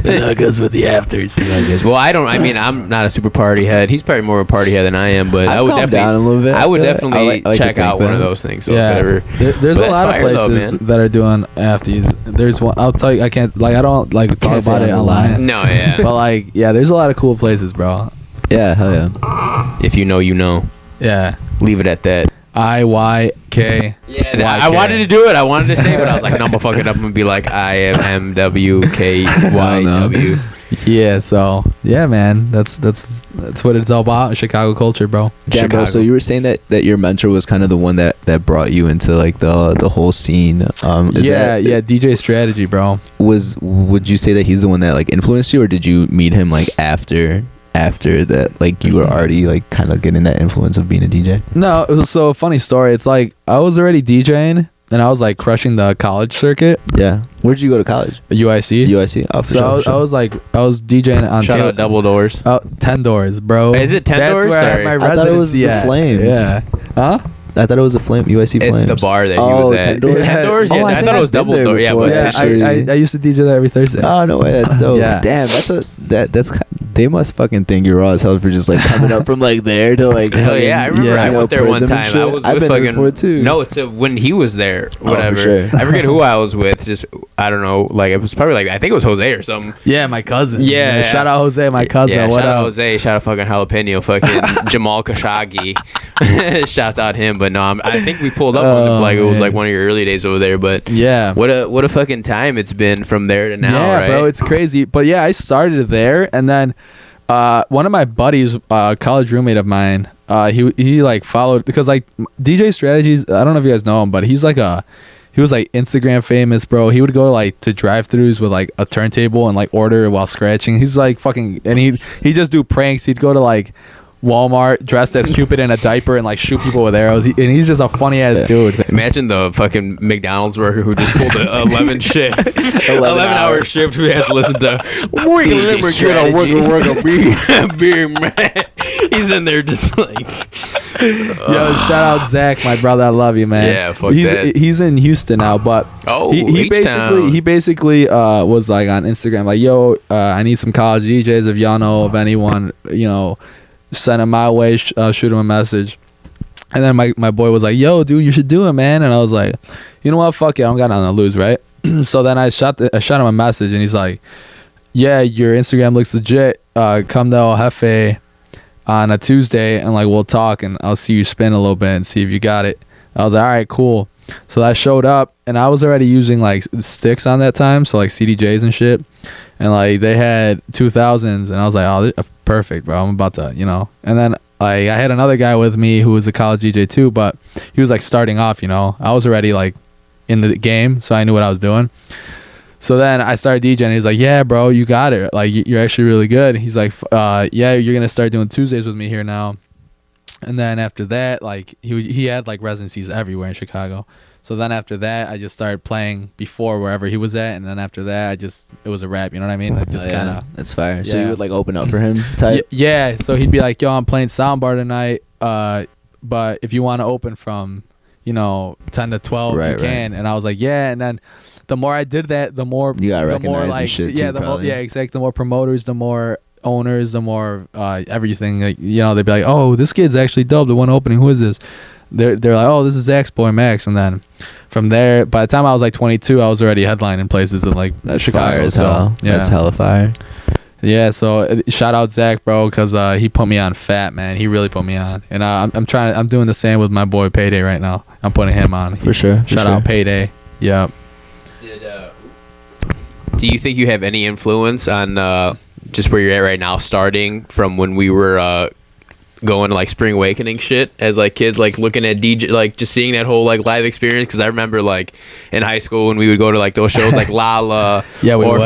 Plug us with the afters. Well, I'm not a super party head. He's probably more of a party head than I am, but I would definitely down a little bit. I would definitely check out one of those things. So yeah. There's a lot of places that are doing afters. There's one. I'll tell you. I don't talk about it online. No, yeah. But like, yeah, there's a lot of cool places, bro. Yeah, hell yeah. If you know, you know. Yeah. Leave it at that. IYK. Yeah, I wanted to do it. I wanted to say it, but I was like, no, I'm gonna fuck it up and be like IMWKYW. Yeah, so yeah, man, that's what it's all about. Chicago culture, bro. Damn, bro. So you were saying that your mentor was kind of the one that brought you into like the whole scene. DJ strategy, bro. Would you say that he's the one that like influenced you, or did you meet him like after that, like you were already like kind of getting that influence of being a DJ? No, it was so funny story. It's like I was already DJing and I was like crushing the college circuit. Yeah. Where did you go to college? UIC. Oh, so I was DJing on Shout out Double Doors. 10 Doors, bro. Is it 10 Doors? That's where I had my I thought it was residency the Flames. Yeah. Huh? I thought it was a UIC Flames. It's the bar that he was at. 10 Doors? 10 Doors? Yeah, I thought it was Double Doors. Yeah, but I used to DJ there every Thursday. Oh, no way. That's dope. Yeah. Damn, that's they must fucking think you're raw as hell for just like coming up from like there to like. Hell yeah, I remember I went there one time. I was I've with been fucking. there before too. No, it's when he was there. Whatever. For sure. I forget who I was with. Just I don't know. Like it was probably like I think it was Jose or something. Yeah, my cousin. Yeah. Shout out Jose, my cousin. Yeah, what shout up? out Jose. Shout out fucking Jalapeno. Fucking Jamal Khashoggi. Shouts out him. But no, I think we pulled up on the, like it was like one of your early days over there. But yeah, what a fucking time it's been from there to now. Yeah, right? bro, it's crazy. But yeah, I started there, and then one of my buddies, college roommate of mine, he like followed because like DJ Strategies. I don't know if you guys know him, but he was like Instagram famous, bro. He would go like to drive-throughs with like a turntable and like order while scratching. He's like fucking, and he just do pranks. He'd go to like Walmart dressed as Cupid in a diaper and like shoot people with arrows. And he's just a funny ass dude. Imagine the fucking McDonald's worker who just pulled a 11 shift, 11-hour shift who has to listen to beer, man. He's in there just like. Yo, shout out Zach, my brother. I love you, man. Yeah, fuck that. He's in Houston now, but he basically was like on Instagram like, yo, I need some college DJs. If y'all know of anyone, send him my way, shoot him a message. And then my boy was like, yo, dude, you should do it, man. And I was like, you know what, fuck it, I don't got nothing to lose, right? So then I shot him a message, and he's like, yeah, your Instagram looks legit. Come to El Jefe on a Tuesday, and like we'll talk, and I'll see you spin a little bit and see if you got it. I was like, all right, cool. So I showed up, and I was already using like sticks on that time, so like CDJs and shit, and like they had 2000s, and I was like, oh, perfect, bro. I'm about to, And then I had another guy with me who was a college DJ too, but he was like starting off, I was already like in the game, so I knew what I was doing. So then I started DJing, and he's like, yeah, bro, you got it. Like, you're actually really good. He's like, yeah, you're going to start doing Tuesdays with me here now. And then after that, like, he had, like, residencies everywhere in Chicago. So then after that, I just started playing before wherever he was at. And then after that, it was a wrap. You know what I mean? Like, just kind of. That's fire. Yeah. So you would, like, open up for him type? Yeah. So he'd be like, yo, I'm playing soundbar tonight. But if you want to open from, 10 to 12, you can. And I was like, yeah. And then the more I did that, the more you got the more like shit too, exactly. The more promoters, the more owners, the more everything. Like, they'd be like, oh, this kid's actually dope. The one opening, who is this? They're like, oh, this is Zach's boy Max. And then from there, by the time I was like 22, I was already headlining places in like Chicago. As hell. Yeah, that's hella fire. Yeah, so shout out Zach, bro, because he put me on fat, man. He really put me on, and I'm doing the same with my boy Payday right now. I'm putting him on for sure. Shout out Payday. Yep. Do you think you have any influence on just where you're at right now, starting from when we were going to like Spring Awakening shit as like kids, like looking at DJ, like just seeing that whole like live experience? Because I remember like in high school when we would go to like those shows like Lala or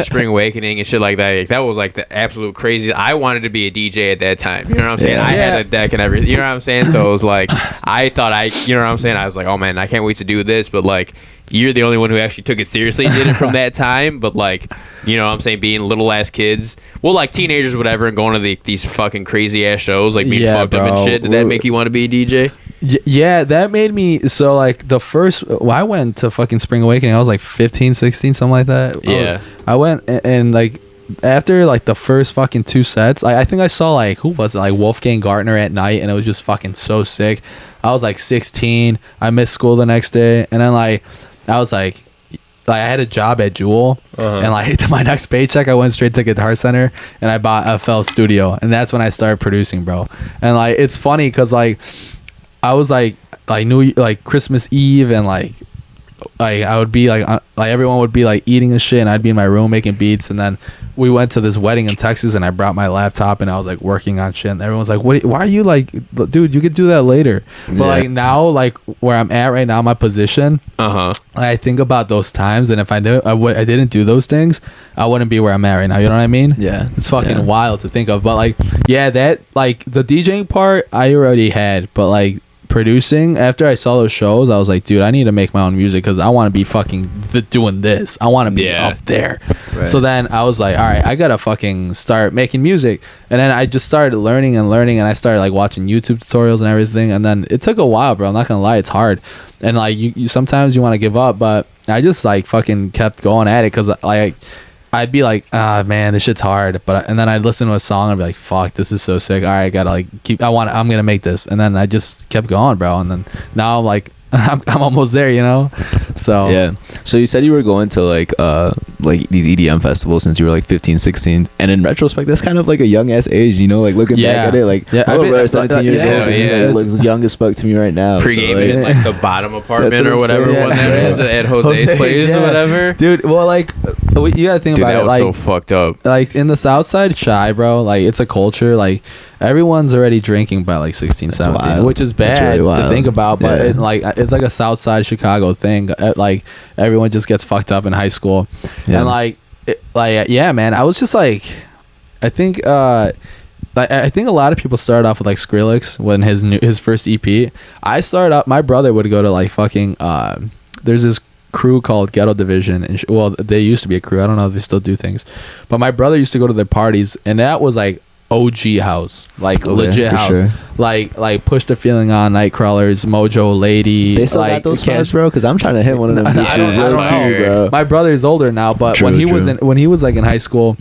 Spring Awakening and shit like that. Like, that was like the absolute crazy. I wanted to be a DJ at that time. You know what I'm saying? I had a deck and everything. You know what I'm saying? So it was like I thought you know what I'm saying? I was like, oh man, I can't wait to do this. But like, you're the only one who actually took it seriously and did it from that time. But like, you know what I'm saying, being little ass kids, well, like teenagers, whatever, and going to these fucking crazy ass shows, like being fucked up and shit. Did that make you want to be a DJ? Yeah, that made me. So like the first, I went to fucking Spring Awakening. I was like 15, 16, something like that. Yeah. I went and like after like the first fucking 2 sets, I think I saw like, who was it? Like Wolfgang Gartner at night, and it was just fucking so sick. I was like 16. I missed school the next day, and then like I was like I had a job at Jewel, and like my next paycheck, I went straight to Guitar Center and I bought FL Studio, and that's when I started producing, bro. And like it's funny because like I was like Christmas Eve and like I would be like everyone would be like eating and shit, and I'd be in my room making beats. And then we went to this wedding in Texas, and I brought my laptop, and I was like working on shit. And everyone's like, "What? Why are you like, dude? You could do that later." But like now, like where I'm at right now, my position. I think about those times, and if I didn't do those things, I wouldn't be where I'm at right now. You know what I mean? Yeah. It's fucking wild to think of. But like, yeah, that like the DJing part I already had, but like producing, after I saw those shows, I was like, dude, I need to make my own music because I want to be fucking doing this. I want to be up there. Right. So then I was like, all right, I gotta fucking start making music. And then I just started learning, and I started like watching YouTube tutorials and everything. And then it took a while, bro. I'm not gonna lie, it's hard. And like you sometimes you want to give up, but I just like fucking kept going at it because like I'd be like, man, this shit's hard. And then I'd listen to a song and be like, fuck, this is so sick. All right, I gotta like I'm gonna make this. And then I just kept going, bro. And then now I'm like, I'm almost there, you know? So yeah. So you said you were going to like these EDM festivals since you were like 15, 16. And in retrospect, that's kind of like a young ass age, you know, like looking back at it, like, bro, 17 years old. It looks young as fuck to me right now. Pre-gaming so, like the bottom apartment or whatever one that is at Jose's place or whatever. Dude, well, like, you gotta think about it. Like, so fucked up. Like in the South Side Shy, bro, like it's a culture, like everyone's already drinking by like 16, 17, wild. Which is bad really to think about, but it's like a South Side Chicago thing. Like everyone just gets fucked up in high school. And like yeah, man, I was just like, I think a lot of people started off with like Skrillex when his first EP. I started up, my brother would go to like fucking there's this crew called Ghetto Division, and well, they used to be a crew. I don't know if they still do things, but my brother used to go to their parties, and that was like OG house, like legit house, sure. like Push the Feeling On, Nightcrawlers, Mojo Lady. They still got those spots, bro? Because I'm trying to hit one of them bitches. I don't know, bro. My brother is older now, but when he was like in high school,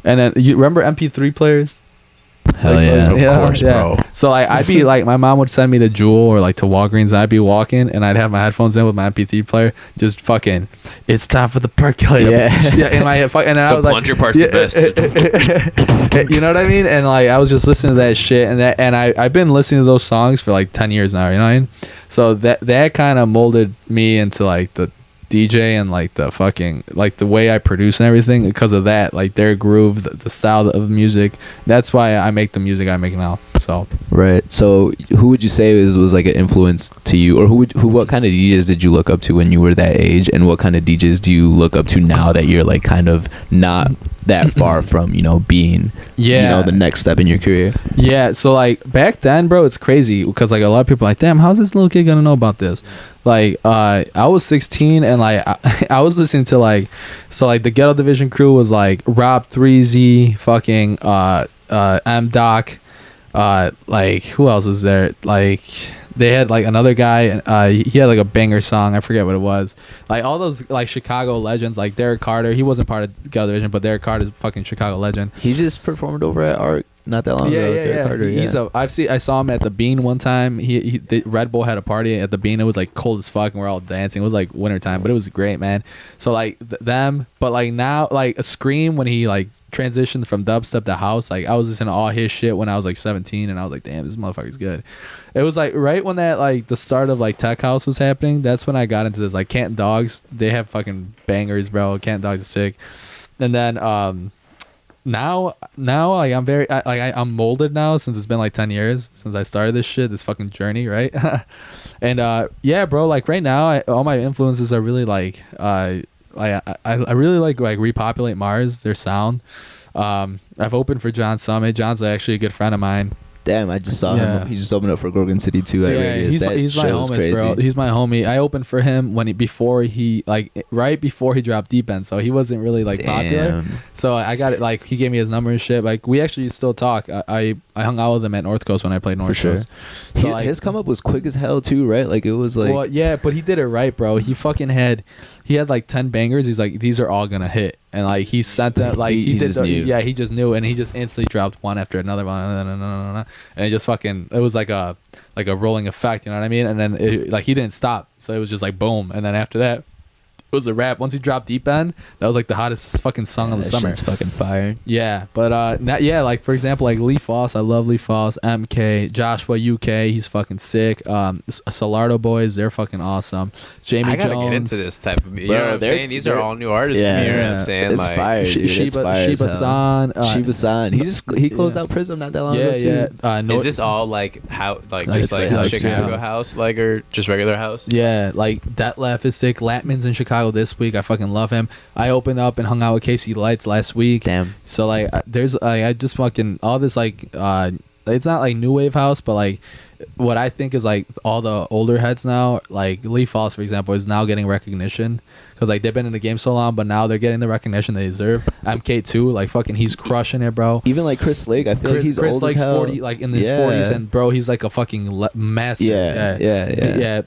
and then you remember MP3 players? Hell like, yeah, of course, bro. So like I'd be like, my mom would send me to Jewel or like to Walgreens, and I'd be walking and I'd have my headphones in with my MP3 player, just fucking, it's time for the percolator. In my head, and I was like, plunger part's the best. You know what I mean? And like I was just listening to that shit, and I've been listening to those songs for like 10 years now. You know what I mean? So that kind of molded me into like the DJ and like the fucking like the way I produce and everything because of that, like their groove, the style of music. That's why I make the music I make now. So right. So who would you say was like an influence to you, or what kind of DJs did you look up to when you were that age, and what kind of DJs do you look up to now that you're like kind of not that far from, you know, being the next step in your career? Yeah, so like back then, bro, it's crazy because like a lot of people are like, damn, how's this little kid gonna know about this? Like I was 16 and like I was listening to like, so like the Ghetto Division crew was like Rob 3Z, fucking M Doc, like who else was there? Like they had like another guy, he had like a banger song, I forget what it was. Like all those like Chicago legends, like Derek Carter, he wasn't part of Ghetto Division, but Derek Carter's a fucking Chicago legend. He just performed over at Art not that long ago. Yeah. Carter, I saw him at the Bean one time. The Red Bull had a party at the Bean. It was like cold as fuck, and we're all dancing. It was like wintertime, but it was great, man. So like them, but like now, like a Scream when he like transitioned from dubstep to house, like I was listening to all his shit when I was like 17, and I was like, damn, this motherfucker's good. It was like right when that like the start of like tech house was happening. That's when I got into this. Like Canton Dogs, they have fucking bangers, bro. Canton Dogs is sick. And then now like I'm very I'm molded now since it's been like 10 years since I started this shit, this fucking journey, right? And yeah, bro, like right now all my influences are really like I really like Repopulate Mars, their sound. I've opened for John Summit. John's actually a good friend of mine. Damn, I just saw him. He just opened up for Gorgon City too. He's my homie, bro. He's my homie. I opened for him before he dropped Deep End, so he wasn't really like popular. So I got it. Like he gave me his number and shit. Like we actually still talk. I hung out with him at North Coast when I played North Coast. So like, his come up was quick as hell too, right? Like it was like, well, yeah, but he did it right, bro. He had like 10 bangers. He's like, these are all gonna hit, and like he sent that, like he just knew, and he just instantly dropped one after another one, and it just fucking, it was like a rolling effect, you know what I mean? And then like he didn't stop, so it was just like boom, and then after that it was a wrap. Once he dropped Deep End, that was like the hottest fucking song of the summer. It's fucking fire. Yeah, but like for example, like Lee Foss, I love Lee Foss. MK, Joshua UK, he's fucking sick. Solardo Boys, they're fucking awesome. Jamie I gotta Jones, get into this type of, you know what I'm saying? These are all new artists. Yeah, to me, you know what I'm saying? It's like, fire. Dude. Shiba San, Shiba San. He closed out Prism not that long ago too. is this all like how like Like just like house, Chicago yeah. house, like, or just regular house? Yeah, like Detlef is sick. Latman's in Chicago this week. I fucking love him. I opened up and hung out with Casey Lights last week. Damn. So like, there's I just fucking all this like it's not like new wave house, but like what I think is like all the older heads now, like Lee Foss for example, is now getting recognition because like they've been in the game so long, but now they're getting the recognition they deserve. MK too, like fucking he's crushing it, bro. Even like Chris Lake, I feel like he's old as hell. 40, like in his 40s, and bro, he's like a fucking master. Yeah.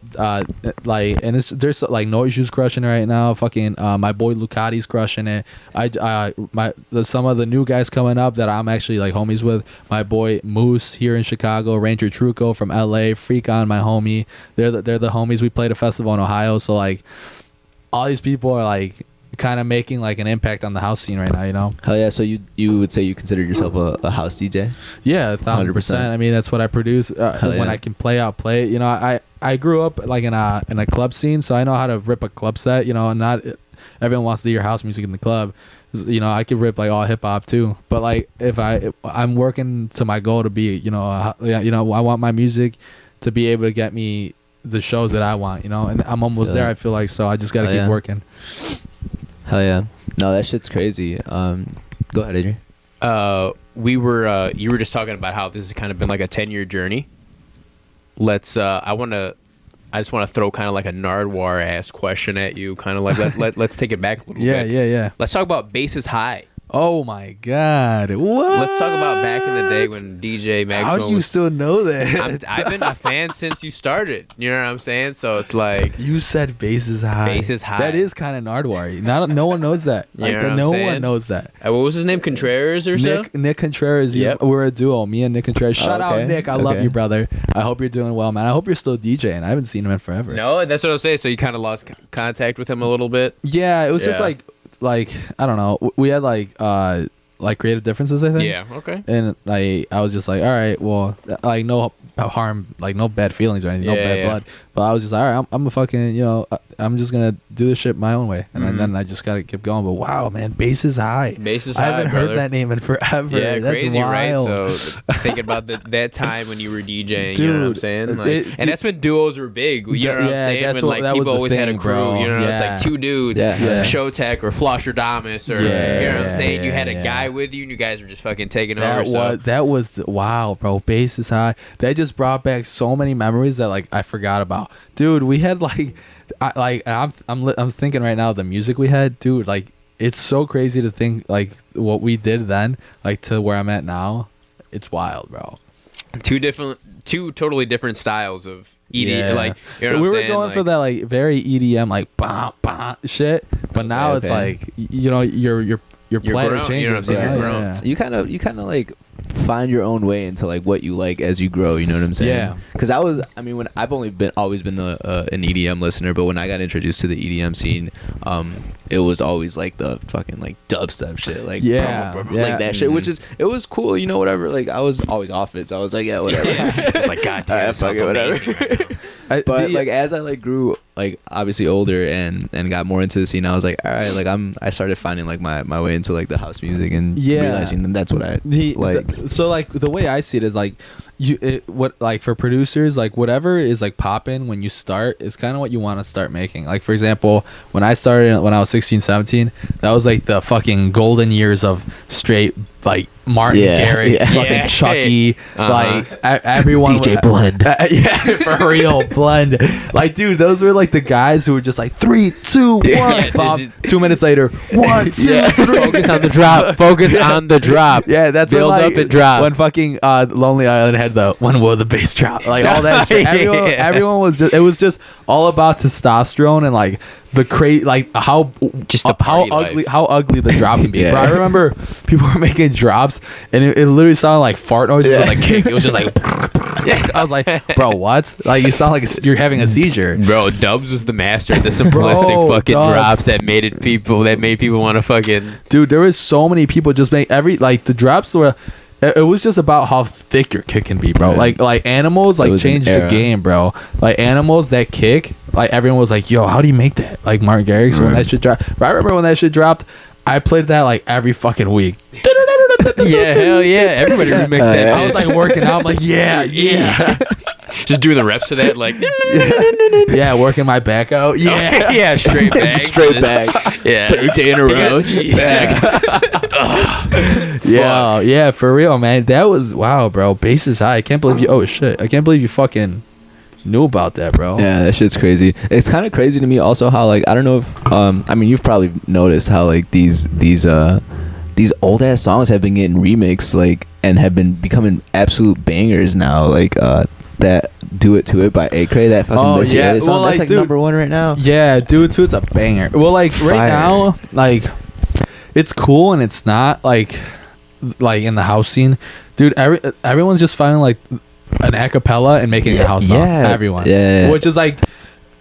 Like, and there's like Noise Juice crushing it right now. Fucking my boy Lucati's crushing it. Some of the new guys coming up that I'm actually like homies with. My boy Moose here in Chicago, Ranger Truco from LA, Freak On, my homie. They're the homies. We played a festival in Ohio, so like all these people are like kind of making like an impact on the house scene right now, you know. Hell yeah. So you would say you consider yourself a house DJ? Yeah, 1,000%. I mean, that's what I produce. When I can play, I'll play. You know, I grew up like in a club scene, so I know how to rip a club set. You know, and not everyone wants to hear house music in the club. You know, I could rip like all hip hop too. But like if I'm working to my goal to be, you know, I want my music to be able to get me the shows that I want, you know, and I'm almost there. I feel like, so I just gotta keep working. Hell yeah. No, that shit's crazy. Go ahead, Adrian. You were just talking about how this has kind of been like a 10-year journey. I just want to throw kind of like a Nardwuar ass question at you, kind of like let's take it back a little bit. Yeah. Let's talk about Bases High. Oh my God! What? Let's talk about back in the day when DJ Maximo. How do you still know that? I've been a fan since you started. You know what I'm saying? So it's like you said Bases High. Bases High. That is kind of Nardwuar. No one knows that. Like no one knows that. What was his name? Contreras or so? Nick Contreras. Yep. We're a duo. Me and Nick Contreras. Shout out Nick. I love you, brother. I hope you're doing well, man. I hope you're still DJing. I haven't seen him in forever. No, that's what I'm saying. So you kind of lost contact with him a little bit. Yeah, it was just like I don't know. We had like creative differences, I think. Yeah, okay. And I was just like, all right, well, like no harm, like no bad feelings or anything, no bad blood. But I was just like, all right, I'm a fucking, you know, I'm just gonna do this shit my own way, and then I just gotta keep going. But wow, man, Bases High. Bases High. I haven't heard that name in forever. Yeah, that's crazy, wild. right? So thinking about that time when you were DJing, dude, you know what I'm saying? Like, and that's when duos were big. You know what I'm saying? When like people always had a crew. Bro. You know, it's like two dudes, Showtech or Flosherdamus, or you know what I'm saying? You had a guy with you, and you guys were just fucking taking over. That was wow, bro. Bases High. That just brought back so many memories that like I forgot about, dude. We had like. I'm thinking right now the music we had, dude. Like it's so crazy to think like what we did then, like to where I'm at now. It's wild, bro. Two totally different styles of EDM. Like you know what we I'm were going for that like very EDM like bah bah shit, but now it's like you know your platter changes. You kind of like find your own way into like what you like as you grow, you know what I'm saying? Yeah. Because when I've always been an EDM listener, but when I got introduced to the EDM scene, it was always like the fucking like dubstep shit, like like that shit, which is it was cool, you know, whatever. Like I was always off it, so I was like, yeah, whatever. It's like God damn, that sounds amazing right now. But like as I like grew like obviously older and got more into the scene, I was like, all right, like I started finding like my way into like the house music and realizing that that's what I like. So like the way I see it is like for producers, like whatever is like popping when you start is kind of what you want to start making. Like for example, when I started when I was 16, 17, that was like the fucking golden years of straight like Martin Garrix, fucking Chucky, like everyone DJ Blend. For real, Blend. Like, dude, those were like the guys who were just like 3, 2, 1. Bob, 2 minutes later, 1, 2, 3. Focus on the drop. Focus on the drop. Yeah, that's build when, like, up and drop. When fucking Lonely Island had the when will the bass drop, like all that shit. Everyone was just, it was just all about testosterone and like the like how ugly the drop can be. Bro, I remember people were making drops and it literally sounded like fart noises with a kick. It was just like I was like, bro, what? Like, you sound like you're having a seizure. Bro, Dubs was the master of the simplistic fucking drops that made people want to fucking. Dude, there was so many people just make the drops were. It was just about how thick your kick can be, bro. Yeah. Like Animals changed the game, bro. Like Animals, that kick, like everyone was like, yo, how do you make that? Like Mark Garrix when that shit dropped. I remember when that shit dropped, I played that like every fucking week. Yeah, hell yeah. Everybody remixed that. I was like working out. I'm like, yeah. Just doing the reps to that, like. Yeah, working my back out. Yeah. Yeah, straight back. Straight back. Yeah. Third day in a row. Yeah, for real, man. That was, wow, bro. Bass is high. I can't believe you. Oh, shit. I can't believe you fucking knew about that, bro. Yeah, that shit's crazy. It's kind of crazy to me also how, like, I don't know if I mean, you've probably noticed how, like, these old ass songs have been getting remixed, like, and have been becoming absolute bangers now, like that Do It To It by Acre, that fucking Missy Elliott song, that's like dude, number one right now. Yeah, Do It To It's a banger. Well, like right now, like it's cool and it's not like in the house scene, dude. Everyone's just finding like an acapella and making a house song. Everyone, which is like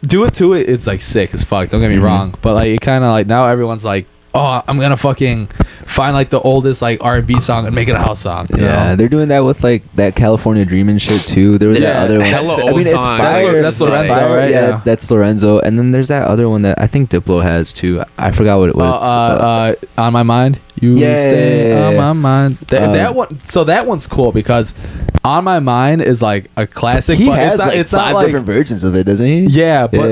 Do It To It. It's like sick as fuck. Don't get me wrong, but like it kind of like now everyone's like, oh, I'm gonna fucking find like the oldest like R&B song and make it a house song. You know? They're doing that with like that California Dreamin' shit too. There was that other one. I mean, it's fire. That's Lorenzo, right? Yeah, that's Lorenzo. And then there's that other one that I think Diplo has too. I forgot what it was. On My Mind. You stay on my mind. That one. So that one's cool because On My Mind is like a classic. He but has it's five not different versions of it, doesn't he? Yeah, but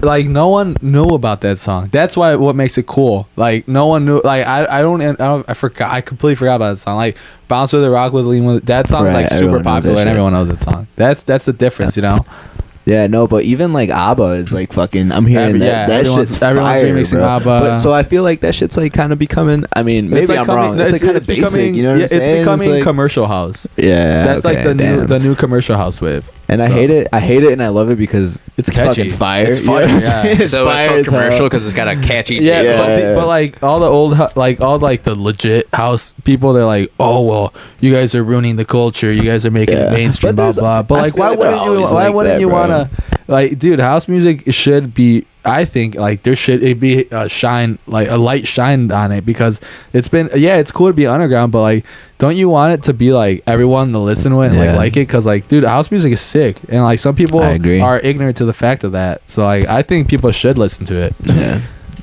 like no one knew about that song. That's what makes it cool. Like no one knew. Like I forgot. I completely forgot about that song. Like Bounce with the Rock with Lean with that song is like super popular and everyone knows that song. That's the difference, you know. Yeah, no, but even like ABBA is like fucking. I'm hearing that everyone's remixing ABBA. But, so I feel like that shit's like kind of becoming. I mean, maybe I'm wrong. It's like kind of basic. You know what I'm saying? It's becoming commercial house. Yeah, that's like the new commercial house wave. And I hate it, and I love it because it's catchy. Fucking fire. It's fire. It's so it's commercial because it's got a catchy. But like all the old, like the legit house people, they're like, oh well, you guys are ruining the culture. You guys are making it mainstream, blah blah. But like, why wouldn't you wanna, like, dude? House music should be. I think like there should be a light shine on it because it's been it's cool to be underground, but like don't you want it to be like everyone to listen to it and like it? Because like dude, house music is sick and like some people are ignorant to the fact of that, so like I think people should listen to it.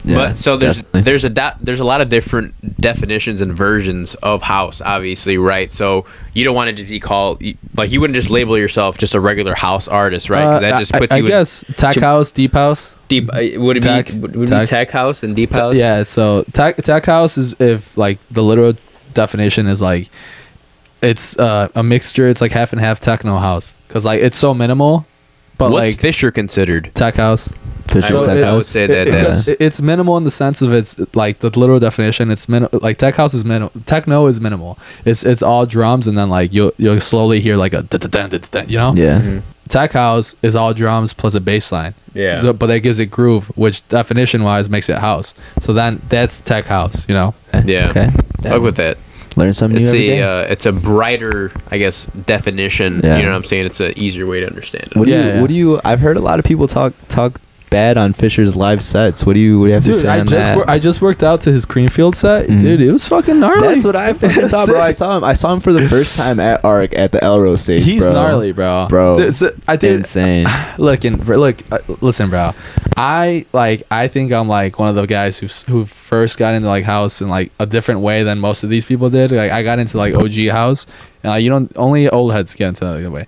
But so there's a lot of different definitions and versions of house, obviously, right? So you don't want it to be called like you wouldn't just label yourself just a regular house artist, right? Because that just puts you. I guess tech house, deep house. Deep would it be tech house and deep house? Yeah, so tech house is if like the literal definition is like it's a mixture. It's like half and half techno house because like it's so minimal. But what's like Fisher considered? Tech house. I would say that it's minimal in the sense of it's like the literal definition. It's like tech house is minimal. Techno is minimal. It's all drums and then like you'll slowly hear like a you know. Yeah. Mm-hmm. Tech house is all drums plus a bass line. Yeah. So, but that gives it groove, which definition wise makes it house. So then that's tech house. You know. Yeah. Okay. Fuck with that. Learn something new every day. It's a brighter, I guess, definition. Yeah. You know what I'm saying? It's an easier way to understand it. What do you? I've heard a lot of people talk bad on Fisher's live sets. What do you have to say on that? I just worked out to his Creamfield set. Dude, it was fucking gnarly. That's what I fucking thought, bro. I saw him for the first time at ARC at the Elro stage. He's gnarly, bro. I did insane. Look, listen, bro. I think I'm like one of the guys who first got into like house in like a different way than most of these people did. Like I got into like OG house, and only old heads get into that way.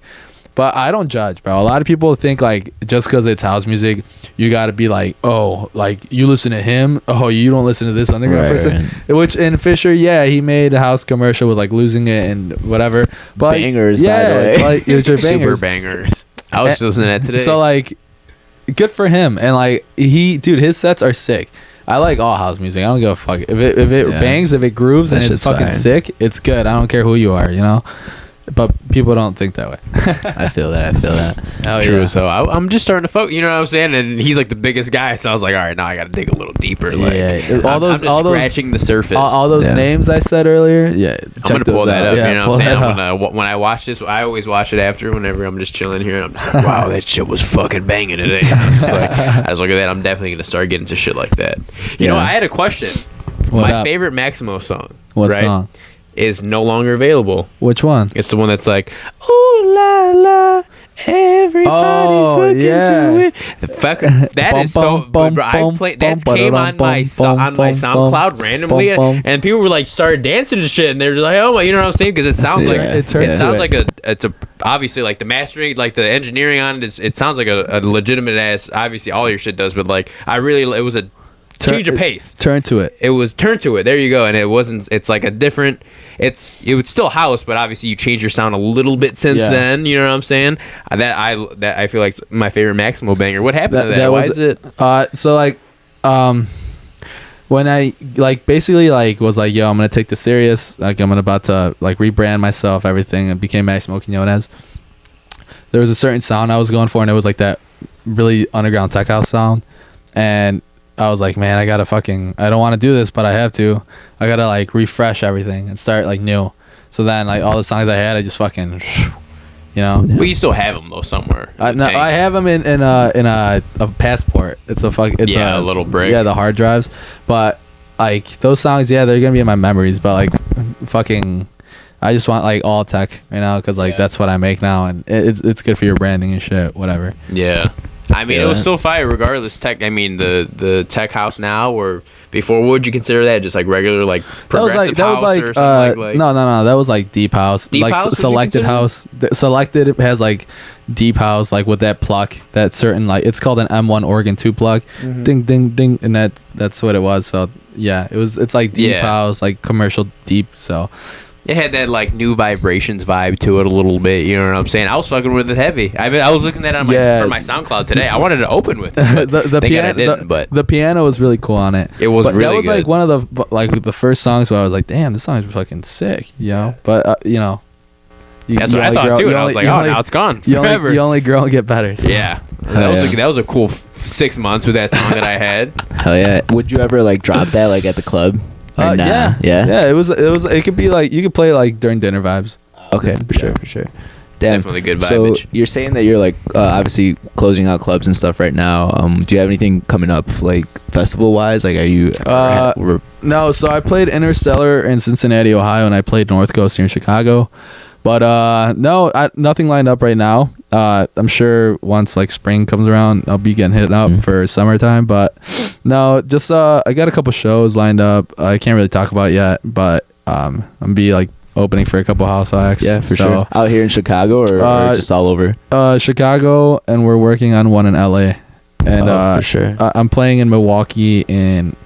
But I don't judge, bro. A lot of people think like just because it's house music, you got to be like, oh, like you listen to him. Oh, you don't listen to this underground person. Right. Which in Fisher, he made a house commercial with like Losing It and whatever. But bangers, by the way. Like super bangers. I was listening to that today. So like, good for him. And like his sets are sick. I like all house music. I don't give a fuck if it bangs, if it grooves, and it's fucking sick. It's good. I don't care who you are, you know. but people don't think that way. I feel that. Oh, True. yeah. So I'm just starting to focus. You know what I'm saying? And he's like the biggest guy, so I was like, all right, now I got to dig a little deeper. Like, I'm just scratching the surface. All those names I said earlier. Yeah, I'm gonna pull that up. Yeah, you know what I'm saying? When I watch this, I always watch it after. Whenever I'm just chilling here, and I'm just like, wow, that shit was fucking banging today. I'm just like, I was looking at that. I'm definitely gonna start getting to shit like that. You know, I had a question. My favorite Maximo song. What song? Is no longer available. Which one? It's the one that's like, ooh la la, everybody's looking to it. The fuck, that is so. I played that came on my SoundCloud randomly, and people were like started dancing and shit, and they're like, oh my, you know what I'm saying? Because it sounds like it sounds like it's a obviously like the mastering, like the engineering on it. It sounds like a legitimate ass. Obviously, all your shit does, but like it was a change of pace. Turn to it. It was turn to it. There you go. And it wasn't. It's like a different. It was still house, but obviously you changed your sound a little bit since then. You know what I'm saying? That I feel like my favorite Maximo banger. What happened to that? Why is it? So like, when I like basically like was like, yo, I'm gonna take this serious. Like I'm about to like rebrand myself, everything, and became MAXIMOQUINONES. There was a certain sound I was going for, and it was like that really underground tech house sound, and I was like, man, I don't want to do this, but I have to. I gotta like refresh everything and start like new. So then like all the songs I had, I just fucking, you know. Well, you still have them though somewhere. I have them in a passport. It's a little brick. Yeah, the hard drives. But like those songs, they're gonna be in my memories. But like fucking, I just want like all tech, you know, because like that's what I make now, and it's good for your branding and shit, whatever. Yeah. I mean, it was still fire regardless. Tech. I mean, the tech house now or before, what would you consider that? Just like regular, like progressive house or something like no. That was like deep house. Deep like house, selected house. Selected has like deep house, like with that pluck, that certain like it's called an M1 organ 2 plug. Mm-hmm. Ding ding ding, and that's what it was. So yeah, it's like deep house, like commercial deep. So. It had that like new vibrations vibe to it a little bit. You know what I'm saying? I was fucking with it heavy. I was looking at it for my SoundCloud today. I wanted to open with it. The piano was really cool on it. It was really good. That was like one of the first songs where I was like, damn, this song is fucking sick. You know, but you know. That's what I thought too. And I was like, now it's gone forever. You only grow and get better. So. Yeah. That was a cool 6 months with that song that I had. Hell yeah. Would you ever like drop that like at the club? Yeah. It could be like you could play like during dinner vibes. Okay, for sure. Damn. Definitely good vibe. So you're saying that you're like obviously closing out clubs and stuff right now. Do you have anything coming up like festival wise? Like, are you? No. So I played Interstellar in Cincinnati, Ohio, and I played North Coast here in Chicago. But no, nothing lined up right now. I'm sure once like spring comes around, I'll be getting hit up for summertime. But no, just I got a couple shows lined up. I can't really talk about it yet, but I'm gonna be like opening for a couple house acts. Yeah, for sure. Out here in Chicago or just all over? Chicago, and we're working on one in LA. And for sure. I'm playing in Milwaukee in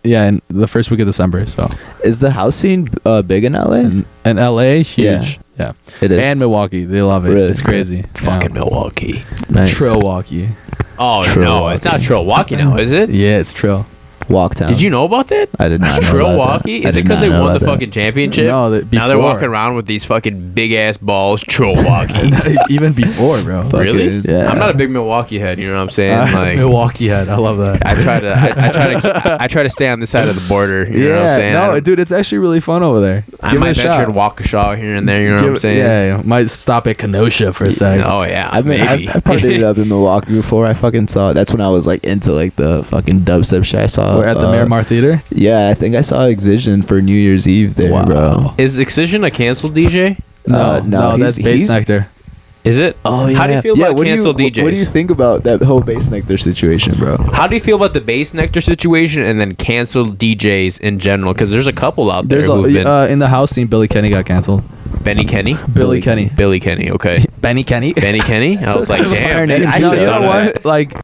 the first week of December. So is the house scene big in LA? In LA, huge. Yeah, it is. And Milwaukee, they love it. Really? It's crazy. Fucking Milwaukee. Nice. Trilwaukee. Oh no, it's not Trilwaukee now, is it? Yeah, it's Trill. Walktown. Did you know about that? I did not know Trilwaukee? Is it because they won the fucking championship? No, now they're walking around with these fucking big ass balls. Trilwaukee. Even before, bro. Really? Yeah. I'm not a big Milwaukee head. You know what I'm saying? Like Milwaukee head. I love that. I try to stay on this side of the border. You know what I'm saying? No, dude, it's actually really fun over there. I might venture to Waukesha here and there. You know what I'm saying? Yeah, might stop at Kenosha for a second. Oh yeah, I've partied up in Milwaukee before. I fucking saw it. That's when I was like into like the fucking dubstep shit. I saw. We're at the Miramar Theater? Yeah, I think I saw Excision for New Year's Eve there, bro. Is Excision a canceled DJ? No, that's Bass Nectar. Is it? Oh, yeah. How do you feel about canceled DJs? What do you think about that whole Bass Nectar situation, bro? How do you feel about the Bass Nectar situation and then canceled DJs in general? Because there's a couple out there who've been... in the house scene, Billy Kenny got canceled. Benny Kenny? Billy Kenny. Billy Kenny, okay. Benny Kenny? Benny Kenny? I was like, damn. You know what? Like,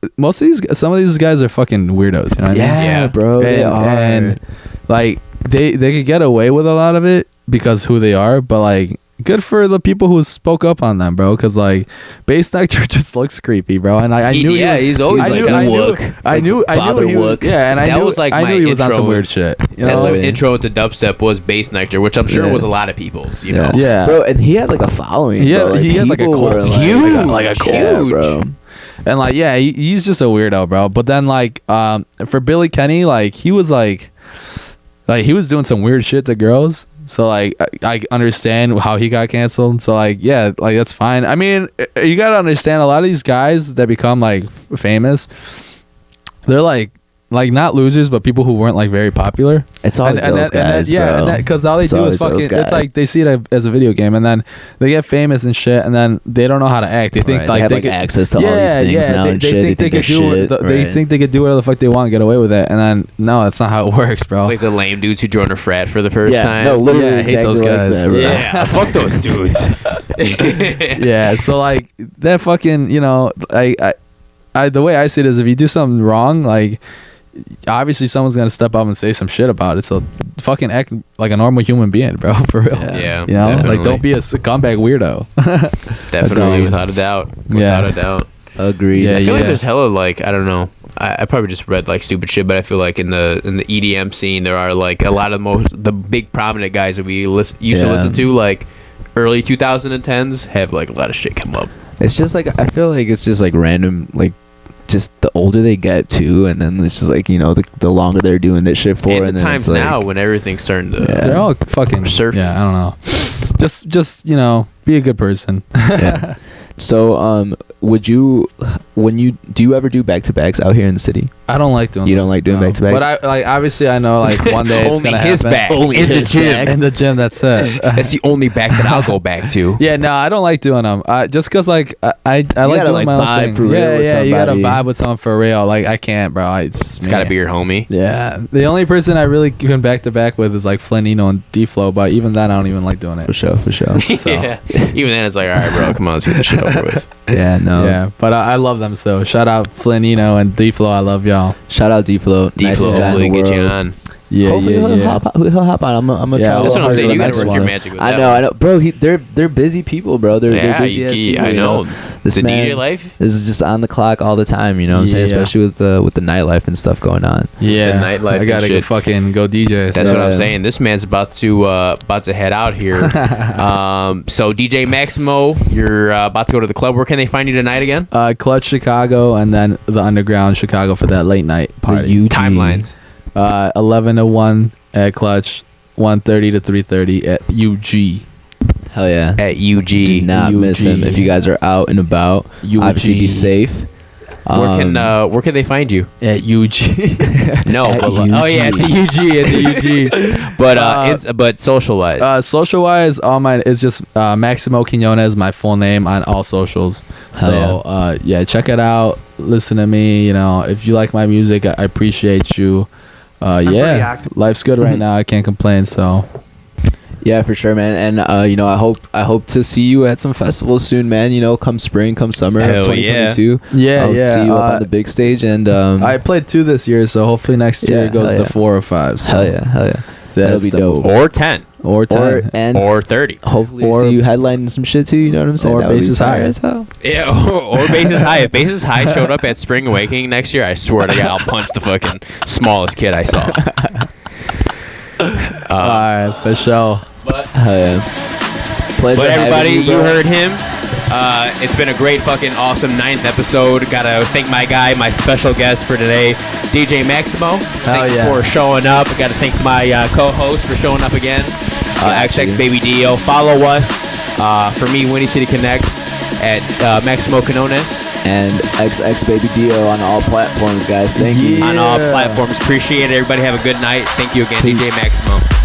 some of these guys are fucking weirdos, you know what I mean? Yeah, bro. And like, they could get away with a lot of it because who they are, but like, good for the people who spoke up on them, bro. Because like, Bass Nectar just looks creepy, bro. And I knew he's always like a look. I knew he was, yeah, and I knew he was on some weird shit. You know, that's my intro to dubstep was Bass Nectar, which I'm sure was a lot of people's. You know, yeah, bro. And he had like a following. He had like a cult, like a cult, bro. And like, yeah, he's just a weirdo, bro. But then like, for Billy Kenny, like he was like he was doing some weird shit to girls. So like I understand how he got canceled. So like, yeah, like that's fine. I mean, you gotta understand a lot of these guys that become like famous, they're like not losers, but people who weren't like very popular. It's always those guys, bro. Because all they do is fucking. It's like they see it as a video game, and then they get famous and shit, and then they don't know how to act. They think like they have access to all these things now and shit. They think they think they could do whatever the fuck they want and get away with it, and then no, that's not how it works, bro. It's like the lame dudes who join a frat for the first time. No, literally, I hate those guys. Like that, fuck those dudes. Yeah, so like that fucking, you know, I the way I see it is, if you do something wrong, like, obviously someone's gonna step up and say some shit about it. So fucking act like a normal human being, bro. For real. Yeah. You know, definitely. like don't be a scumbag weirdo. Definitely, without a doubt. Without a doubt. Agreed. I feel like there's hella like, I don't know. I probably just read like stupid shit, but I feel like in the EDM scene there are like a lot of the big prominent guys that we used to listen to, like early 2010s, have like a lot of shit come up. It's just like, I feel like it's just like random, like just the older they get too, and then it's just like, you know, the longer they're doing this shit for, and the times like, now when everything's starting to they're all fucking surface. Yeah, I don't know. Just you know, be a good person. Yeah. So would you, do you ever do back-to-backs out here in the city? I don't like doing. You don't like doing back-to-backs? But I like, obviously I know like one day it's gonna his happen. back. Only in the his gym. back. In the gym, that's it. That's the only back that I'll go back to. Yeah, no, I don't like doing them. Just cause like I like doing like my own vibe thing. for real with you gotta somebody. vibe with someone for real. Like I can't, bro. It's gotta be your homie. Yeah, the only person I really can back to back with is like Flanino and D-Flow, but even then I don't even like doing it. For sure. So. Yeah. Even then it's like, all right, bro, come on, let's get this shit over with. Yeah, no. Yeah, but I love them so. Shout out Flanino and D-Flow. I love y'all. Shout out D-Flow. D-Flow, hopefully get you on. Yeah, hopefully he'll hop on. I'm gonna try. That's what I'm saying. You gotta work your magic with that. I know, bro. They're busy people, bro. They're busy as people. I know. This the man DJ life is just on the clock all the time. You know what I'm saying? Especially with the nightlife and stuff going on. Yeah, the nightlife. I gotta go fucking go DJ. That's what I'm saying. This man's about to head out here. So DJ Maximo, you're about to go to the club. Where can they find you tonight again? Clutch Chicago, and then the Underground Chicago for that late night party. Timelines. 11 to 1 at Clutch, 1:30 to 3:30 at UG. Hell yeah. At UG. Do not miss him. If you guys are out and about, obviously be safe. Where can they find you? At UG. No, at but UG. at the UG. But social wise. Social wise, all mine is just Maximo Quinones, my full name on all socials. So yeah, check it out. Listen to me. You know, if you like my music, I appreciate you. Yeah, life's good right now. I can't complain. So. Yeah, for sure, man. And you know, I hope to see you at some festivals soon, man. You know, come spring, come summer of 2022. Yeah, I'll see you up on the big stage. And I played 2 this year, so hopefully next year it goes to 4 or 5. So. Hell yeah. That'll be dope. Or 10. Or 10. Or 30. Hopefully see you headlining some shit too, you know what I'm saying? Or Bases High. Yeah, or Bases High. If Bases High showed up at Spring Awakening next year, I swear to God, I'll punch the fucking smallest kid I saw. Alright, for sure. But everybody, you heard him. It's been a great fucking awesome 9th episode. Gotta thank my guy, my special guest for today, DJ Maximo. Thanks for showing up. Gotta thank my co-host for showing up again, Xxbabydeo. Follow us for me, Windy City Connect, at MAXIMOQUINONES. And Xxbabydeo on all platforms, guys. Thank you. On all platforms. Appreciate it. Everybody have a good night. Thank you again, DJ Maximo.